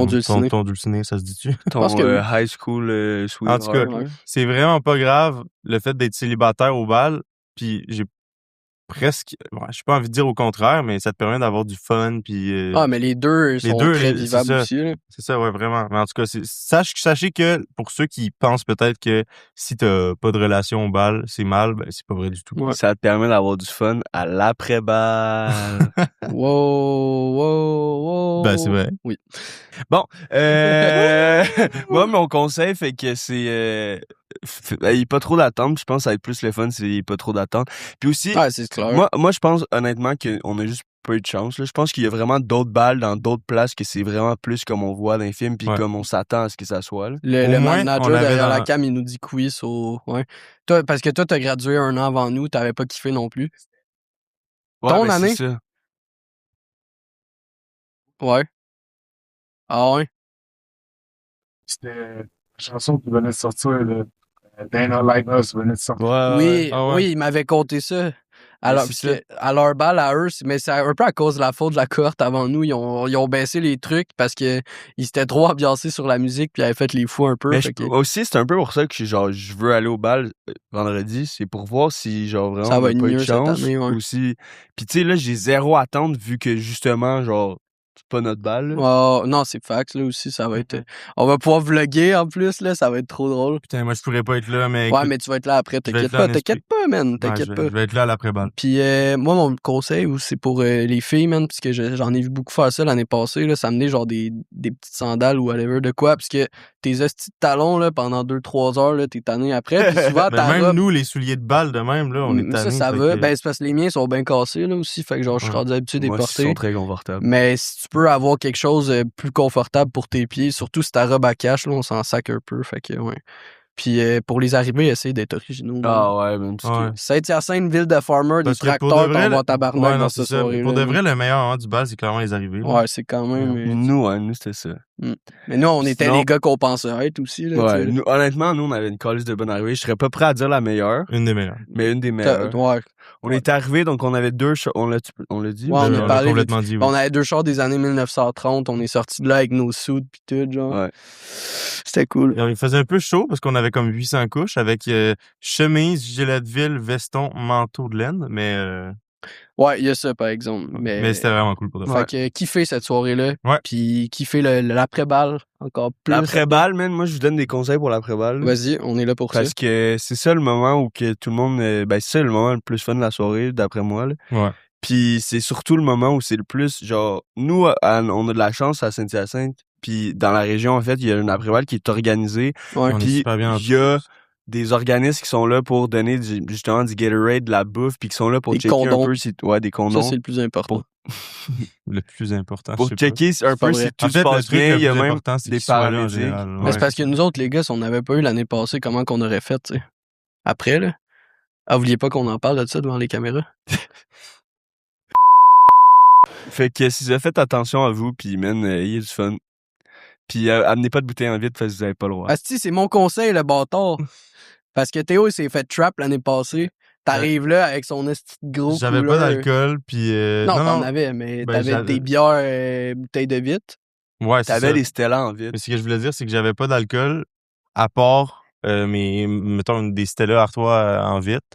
dulciné, ça se dit-tu? Ton high school sweetheart. En tout cas, c'est vraiment pas grave le fait d'être célibataire au bal, puis j'ai presque, j'ai pas envie de dire au contraire, mais ça te permet d'avoir du fun puis mais les deux sont très vivables aussi. C'est ça, ouais, vraiment. Mais en tout cas, sachez que pour ceux qui pensent peut-être que si t'as pas de relation au bal, c'est mal, ben c'est pas vrai du tout. Ouais. Ça te permet d'avoir du fun à l'après-bal. wow. Ben c'est vrai. Oui. Bon, moi mon conseil fait que c'est il n'y a pas trop d'attente, je pense que ça va être plus le fun s'il n'y a pas trop d'attente. Puis aussi, c'est clair. moi je pense honnêtement qu'on a juste pas eu de chance. Là. Je pense qu'il y a vraiment d'autres balles dans d'autres places que c'est vraiment plus comme on voit dans les films puis comme on s'attend à ce que ça soit. Là. Le manager derrière la cam, il nous dit que oui. Toi, parce que toi, t'as gradué 1 an avant nous, t'avais pas kiffé non plus. Ton année? C'est ça. Ouais. Ah ouais? C'était la chanson qui venait de sortir, Dana Like Us venait de sortir. Oui, il m'avait conté ça. Alors, c'est parce que à leur balle, à eux, mais c'est un peu à cause de la faute de la cohorte avant nous. Ils ont baissé les trucs parce que ils étaient trop ambiancés sur la musique puis ils avaient fait les fous un peu. Mais fait que aussi, c'est un peu pour ça que genre, je veux aller au bal vendredi. C'est pour voir si, genre, vraiment, ça on va a être pas eu de mieux cette chance. année, ouais. Ou si... Puis tu sais, là, j'ai zéro attente vu que, justement, genre, c'est pas notre bal. Là. Oh, non, c'est fax, là aussi, ça va être. On va pouvoir vlogger en plus, là, ça va être trop drôle. Putain, moi, je pourrais pas être là, mais Ouais, écoute, mais tu vas être là après, je vais être là en t'inquiète esprit. pas, man, Ouais, t'inquiète je pas. vais être là à l'après-balle. Puis moi, mon conseil, c'est pour les filles, man, parce que j'en ai vu beaucoup faire ça l'année passée, là, s'amener genre des petites sandales ou whatever de quoi, parce que tes hosties de talons, là, pendant 2-3 heures, là, t'es tanné après, puis souvent, Mais ta même robe... nous, les souliers de balle de même, là, on est Ça, tannés. ça fait va. que- Ben, c'est parce que les miens sont bien cassés, là, aussi, fait que genre, je suis Ouais. rendu habitué de les Moi, ils porter. sont très confortables. Mais si tu peux avoir quelque chose de plus confortable pour tes pieds, surtout si ta robe à cache, là, on s'en sac un peu, fait que, ouais. Puis pour les arrivées, essaye d'être originaux. Ah ouais, même si Ouais. Saint-Hyacinthe, ville de farmer, des Parce que pour tracteurs, de vrai, t'envoies tabarnak ouais, non, dans c'est cette ça. soirée-là. Pour de vrai, le meilleur moment du bal, c'est clairement les arrivées. là. Ouais, c'est quand même... nous, c'était ça. Mais nous, on était Sinon- les gars qu'on pensait être aussi. Là, Ouais, tu sais. nous, honnêtement, nous, on avait une calice de bonne arrivée. Je serais pas prêt à dire la meilleure, Une des meilleures. mais une des meilleures. Ouais, On est arrivé, donc on avait deux shows. On l'a dit? Ouais, on on a l'a parlé complètement vite. dit, oui. On avait 2 chars des années 1930. On est sortis de là avec nos suits pis tout, genre. Ouais. C'était cool. Et il faisait un peu chaud parce qu'on avait comme 800 couches avec chemise, gilet de ville, veston, manteau de laine, Ouais, il y a ça, par exemple. mais c'était vraiment cool pour de vrai. Fait que kiffer cette soirée-là. Ouais. Puis kiffer l'après-balle encore plus. L'après-balle, man, moi, je vous donne des conseils pour l'après-balle. Vas-y, on est là pour ça. Parce que c'est ça le moment où que tout le monde... ben, c'est ça le moment le plus fun de la soirée, d'après moi. Là. Ouais. Puis c'est surtout le moment où c'est le plus... Genre, nous, on a de la chance à Saint-Hyacinthe. Puis dans la région, en fait, il y a une après-balle qui est organisée. Ouais. On est Puis super bien il y a des organismes qui sont là pour donner justement du Gatorade, de la bouffe, puis qui sont là pour Des checker condoms. un peu si... Ouais, des condoms. Ça, c'est le plus important. Le plus important. Pour je sais pas. checker un peu pas si vrai. tout En se fait, le passe truc bien. le Il y a plus même important, c'est des qu'ils soient là en paramédics. général. Mais Ouais. c'est parce que nous autres, les gars, si on n'avait pas eu l'année passée, comment qu'on aurait fait, tu sais? Après, là? Ah, vouliez pas qu'on en parle de ça devant les caméras? Fait que si vous avez fait attention à vous, puis man, ayez du fun. Puis amenez pas de bouteille en vide parce que vous avez pas le droit. Asti, c'est mon conseil, le bâtard. Parce que Théo, il s'est fait trap l'année passée. T'arrives là avec son esti de gros J'avais pas cooler. d'alcool, puis... Non, t'en avais, mais Ben, t'avais j'avais- des bières bouteilles de vitre. Ouais, c'est T'avais ça. des Stella en vide. Mais ce que je voulais dire, c'est que j'avais pas d'alcool, à part, mettons, des Stella Artois en vitre,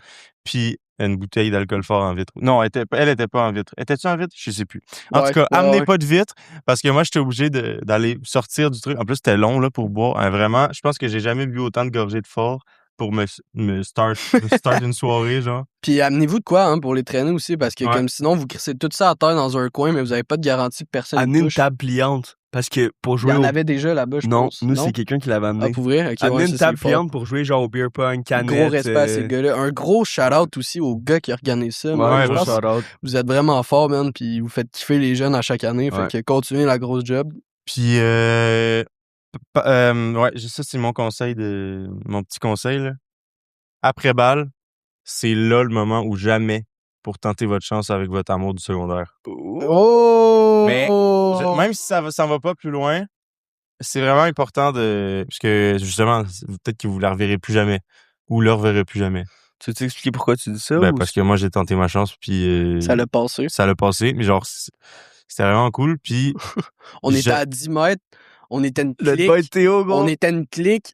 puis une bouteille d'alcool fort en vitre. Non, elle était pas en vitre. Était-tu en vitre? Je sais plus. En tout cas, amenez pas de vitre, parce que moi, j'étais obligé d'aller sortir du truc. En plus, c'était long, là, pour boire. Hein, vraiment, je pense que j'ai jamais bu autant de gorgées de fort pour me start une soirée, genre. Puis amenez-vous de quoi, hein, pour les traîner aussi, parce que Ouais. comme sinon, vous crissez tout ça à terre dans un coin, mais vous avez pas de garantie que personne Amenez une touche. table pliante. Parce que pour Il y jouer en au... avait déjà là-bas, je Non, pense. nous, c'est quelqu'un qui l'avait amené. Ah, pour vrai? Ok, Amenez ouais, une ça, table c'est fort. pliante pour jouer genre au beer pong, canette. Gros respect à ces gars-là. Un gros shout-out aussi aux gars qui organisent ça. man. Ouais, Je gros pense que shout-out. vous êtes vraiment forts, man, puis vous faites kiffer les jeunes à chaque année. Ouais. Fait que continuez la grosse job. Puis, ouais, ça, c'est mon petit conseil, là. Après balle, c'est là le moment où jamais pour tenter votre chance avec votre amour du secondaire. Oh! Mais, même si ça va pas plus loin, c'est vraiment important parce que, justement, peut-être que vous la reverrez plus jamais. Ou le reverrez plus jamais. Tu veux t'expliquer pourquoi tu dis ça? Ben, ou parce que moi, j'ai tenté ma chance, puis... Ça l'a passé. Ça l'a passé, mais genre, c'était vraiment cool, puis... On était à 10 mètres. On était une Le clique. boy Théo, gros. On était une clique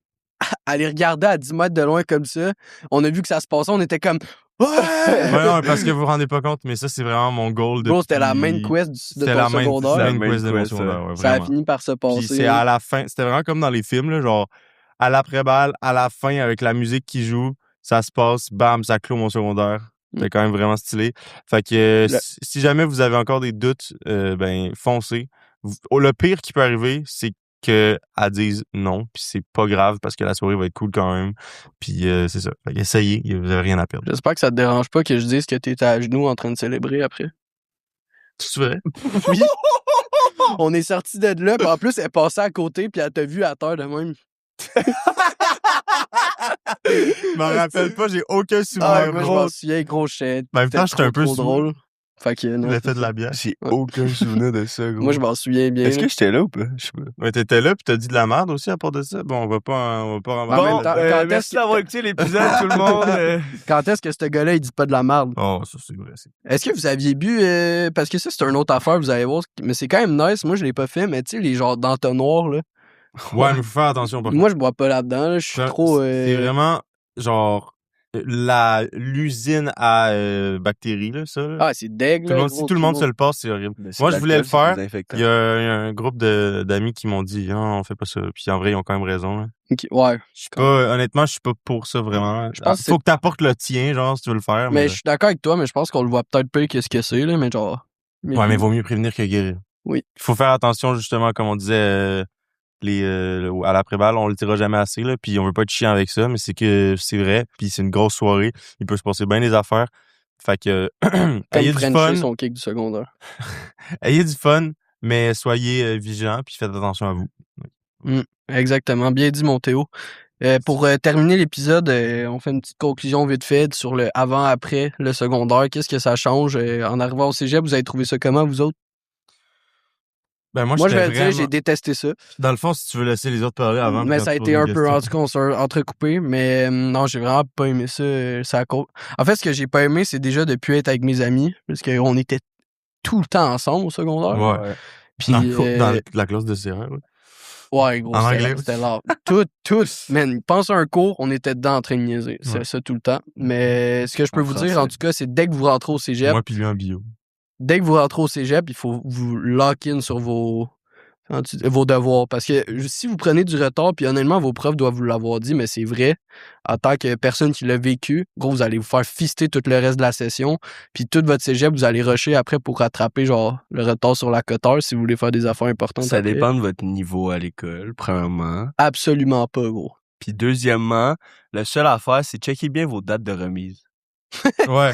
à les regarder à 10 mètres de loin comme ça. On a vu que ça se passait. On était comme... Ouais! Ouais, non, parce que vous vous rendez pas compte, mais ça, c'est vraiment mon goal de. Bro, c'était la main quest de C'était ton la main secondaire. quest de mon quest, secondaire, ouais, Ça a vraiment. fini par se passer. Puis c'est à la fin, c'était vraiment comme dans les films, là, genre, à l'après-balle, à la fin, avec la musique qui joue, ça se passe, bam, ça clôt mon secondaire. C'était quand même vraiment stylé. Fait que si jamais vous avez encore des doutes, ben, foncez. Le pire qui peut arriver, c'est qu'elle dise non, puis c'est pas grave parce que la soirée va être cool quand même. Puis c'est ça. Fait essayez, vous avez rien à perdre. J'espère que ça te dérange pas que je dise que t'étais à genoux en train de célébrer après. C'est vrai? Oui. On est sorti de là, puis en plus, elle est passée à côté, puis elle t'a vu à terre de même. Je m'en rappelle pas, j'ai aucun souvenir. Ah, moi, je m'en souviens, gros shit. En même temps, j'étais un peu trop sous. drôle. Fait que, non, L'effet de la bière. J'ai aucun souvenir de ça, gros. Moi, je m'en souviens bien. Est-ce que j'étais là ou pas? Je sais pas. Ouais, t'étais là, pis t'as dit de la merde aussi à part de ça. Bon, on va pas rembarquer Bon, là-dedans. Merci d'avoir écouté l'épisode, tout le monde. Quand est-ce que ce gars-là, il dit pas de la merde? Oh, ça, c'est vrai. Est-ce que vous aviez bu, parce que ça, c'est une autre affaire, vous allez voir, mais c'est quand même nice. Moi, je l'ai pas fait, mais tu sais, les genres d'entonnoirs, là. Ouais, mais faut faire attention. Par Moi, je bois pas là-dedans, là. Je suis trop... C'est vraiment, genre, l'usine à bactéries, là, ça. Là. Ah, c'est deg, là. Si tout le monde se le passe, c'est horrible. Moi, je voulais le faire. Il y a un groupe d'amis qui m'ont dit, non, on fait pas ça. Puis en vrai, ils ont quand même raison. Là. Okay, ouais. Honnêtement, je suis pas pour ça vraiment. Je pense faut que t'apportes le tien, genre, si tu veux le faire. Mais je suis d'accord avec toi, mais je pense qu'on le voit peut-être peu qu'est-ce que c'est, là, mais genre. Ouais, mais vaut mieux prévenir que guérir. Oui. Il faut faire attention, justement, comme on disait, à l'après-balle, on le tirera jamais assez, là, puis on veut pas être chiant avec ça, mais c'est que c'est vrai, puis c'est une grosse soirée. Il peut se passer bien des affaires. Fait que, ayez du fun. Son kick du secondaire. Ayez du fun, mais soyez vigilants, puis faites attention à vous. Exactement. Bien dit, mon Théo. Pour terminer l'épisode, on fait une petite conclusion vite fait sur le avant-après, le secondaire. Qu'est-ce que ça change? En arrivant au cégep, vous avez trouvé ça comment, vous autres? Ben moi je vais le dire, j'ai détesté ça. Dans le fond, si tu veux laisser les autres parler avant... Mais ça a été un peu, en tout cas, on s'est entrecoupé, mais non, j'ai vraiment pas aimé ça. En fait, ce que j'ai pas aimé, c'est déjà de plus être avec mes amis, parce qu'on était tout le temps ensemble au secondaire. Ouais. Puis, dans la classe de CR, ouais. Ouais, gros, en anglais, c'était là. Tout, man, pense à un cours, on était dedans en train de niaiser. C'est ça tout le temps. Mais ce que je peux vous dire, en tout cas, c'est dès que vous rentrez au cégep... Moi puis lui en bio. Dès que vous rentrez au cégep, il faut vous lock in sur vos devoirs. Parce que si vous prenez du retard, puis honnêtement, vos profs doivent vous l'avoir dit, mais c'est vrai, en tant que personne qui l'a vécu, gros, vous allez vous faire fister tout le reste de la session, puis tout votre cégep, vous allez rusher après pour rattraper, genre, le retard sur la coteur si vous voulez faire des affaires importantes. Ça après. dépend de votre niveau à l'école, premièrement. Absolument pas, gros. Puis deuxièmement, la seule affaire, c'est checker bien vos dates de remise. Ouais.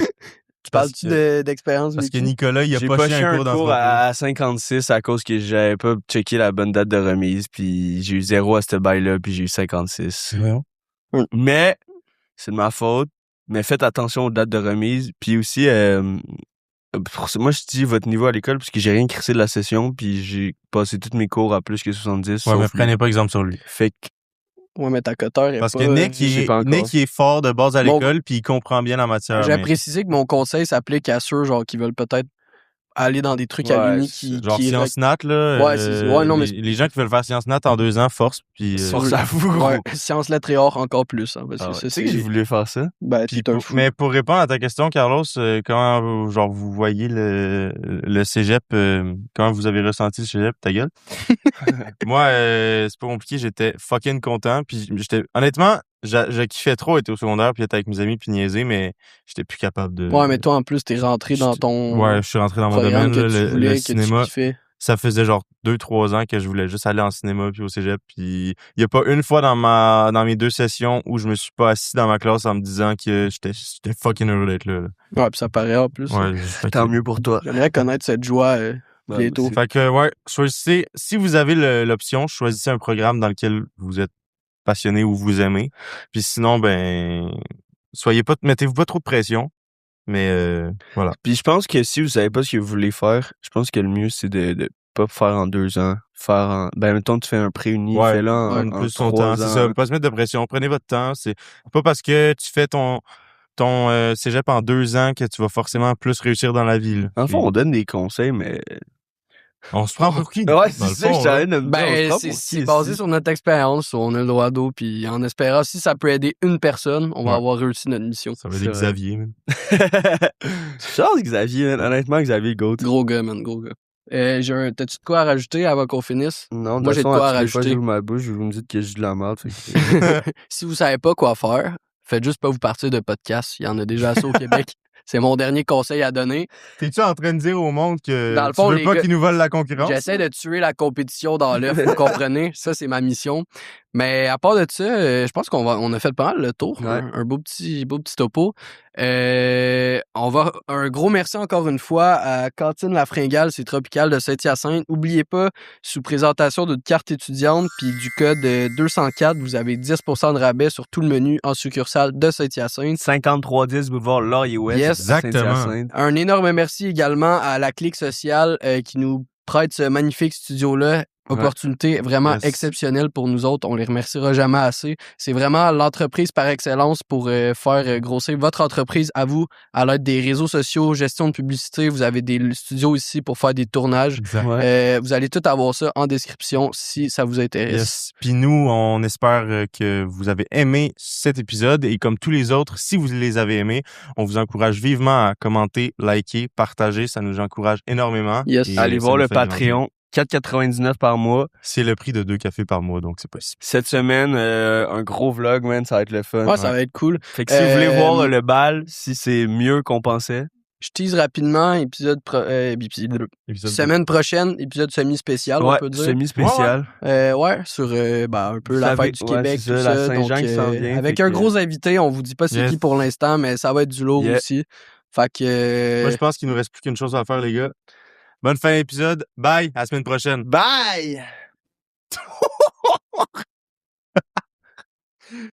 Tu parles-tu d'expérience? Parce que Nicolas, il a pas chié un cours à 56 à cause que j'avais pas checké la bonne date de remise, puis j'ai eu 0 à ce bail-là, puis j'ai eu 56. Mais c'est de ma faute. Mais faites attention aux dates de remise. Puis aussi, moi, je dis votre niveau à l'école parce que j'ai rien crissé de la session, puis j'ai passé tous mes cours à plus que 70. Ouais, mais prenez pas exemple sur lui. Fait que ouais, mais ta coteur est parce pas... que Nick, il est fort de base à l'école, puis il comprend bien la matière. J'ai précisé que mon conseil s'applique à ceux genre qui veulent peut-être aller dans des trucs à l'uni genre Sciences Nat, là. Ouais, non, mais... Les gens qui veulent faire Sciences Nat en 2 ans, force, puis... Force à vous, gros. Ouais, Sciences Lettres et Arts encore plus. Hein, parce que tu sais que j'ai voulu faire ça? Ben, mais pour répondre à ta question, Carlos, comment vous voyez le cégep, comment vous avez ressenti le cégep, ta gueule? Moi, c'est pas compliqué, j'étais fucking content, puis honnêtement, je kiffais trop être au secondaire, puis être avec mes amis, puis niaiser, mais j'étais plus capable de... Ouais, mais toi, en plus, t'es rentré dans ton... Ouais, je suis rentré dans mon domaine, le cinéma. Ça faisait genre 2-3 ans que je voulais juste aller en cinéma puis au cégep, puis il y a pas une fois dans mes 2 sessions où je me suis pas assis dans ma classe en me disant que j'étais fucking heureux d'être là. Ouais, puis ça paraît en plus. Ouais, tant mieux pour toi. J'aimerais connaître cette joie bientôt. Fait que ouais, choisissez, si vous avez l'option, choisissez un programme dans lequel vous êtes passionné ou vous aimez. Puis sinon, ben mettez-vous pas trop de pression. Mais voilà. Puis je pense que si vous savez pas ce que vous voulez faire, je pense que le mieux c'est de pas faire en 2 ans, mettons tu fais un pré-uni, fais-le en plus 3 ans. C'est ça, pas se mettre de pression, prenez votre temps, c'est pas parce que tu fais ton cégep en 2 ans que tu vas forcément plus réussir dans la vie. En fait, on donne des conseils, mais on se prend pour qui? Ouais, c'est ça que je t'avais de c'est basé sur notre expérience, on a le droit d'eau, puis en espérant si ça peut aider une personne, on va avoir réussi notre mission. Ça va être Xavier, man. Charles Xavier, man. Honnêtement, Xavier Goat. Gros gars, man, gros gars. T'as-tu de quoi à rajouter avant qu'on finisse? Non, moi j'ai de quoi à rajouter. J'ouvre ma bouche, vous me dites que j'ai de la merde. Si vous savez pas quoi faire, faites juste pas vous partir de podcast. Il y en a déjà assez au Québec. C'est mon dernier conseil à donner. T'es-tu en train de dire au monde que dans le fond, tu veux pas qu'ils nous volent la concurrence? J'essaie de tuer la compétition dans l'œuf, vous comprenez? Ça, c'est ma mission. Mais à part de ça, je pense qu'on a fait pas mal le tour. Ouais. Un beau petit topo. Un gros merci encore une fois à Cantine La Fringale, c'est Tropical de Saint-Hyacinthe. N'oubliez pas, sous présentation d'une carte étudiante puis du code 204, vous avez 10% de rabais sur tout le menu en succursale de Saint-Hyacinthe. 5310 Boulevard Laurier-Ouest. Yes. Yes. Exactement. Saint-Hyacinthe. Un énorme merci également à la Clique Sociale qui nous prête ce magnifique studio-là. Opportunité vraiment exceptionnelle pour nous autres. On les remerciera jamais assez. C'est vraiment l'entreprise par excellence pour faire grossir votre entreprise à vous à l'aide des réseaux sociaux, gestion de publicité. Vous avez des studios ici pour faire des tournages. Vous allez tout avoir ça en description si ça vous intéresse. Yes. Puis nous, on espère que vous avez aimé cet épisode et comme tous les autres, si vous les avez aimés, on vous encourage vivement à commenter, liker, partager. Ça nous encourage énormément. Yes. Et Allez ça voir nous le fait vraiment Patreon. 4,99 par mois. C'est le prix de 2 cafés par mois, donc c'est possible. Cette semaine, un gros vlog, man, ça va être le fun. Ouais, ça va être cool. Fait que si vous voulez voir le bal, si c'est mieux qu'on pensait. Je tease rapidement, semaine prochaine, épisode semi-spécial, on peut dire. Semi-spécial. Sur un peu la fête du Québec, c'est tout ça, ça. la Saint-Jean Donc, qui s'en vient. avec un gros invité, on vous dit pas c'est qui pour l'instant, mais ça va être du lourd aussi. Fait que... Moi, je pense qu'il nous reste plus qu'une chose à faire, les gars. Bonne fin d'épisode. Bye. À la semaine prochaine. Bye!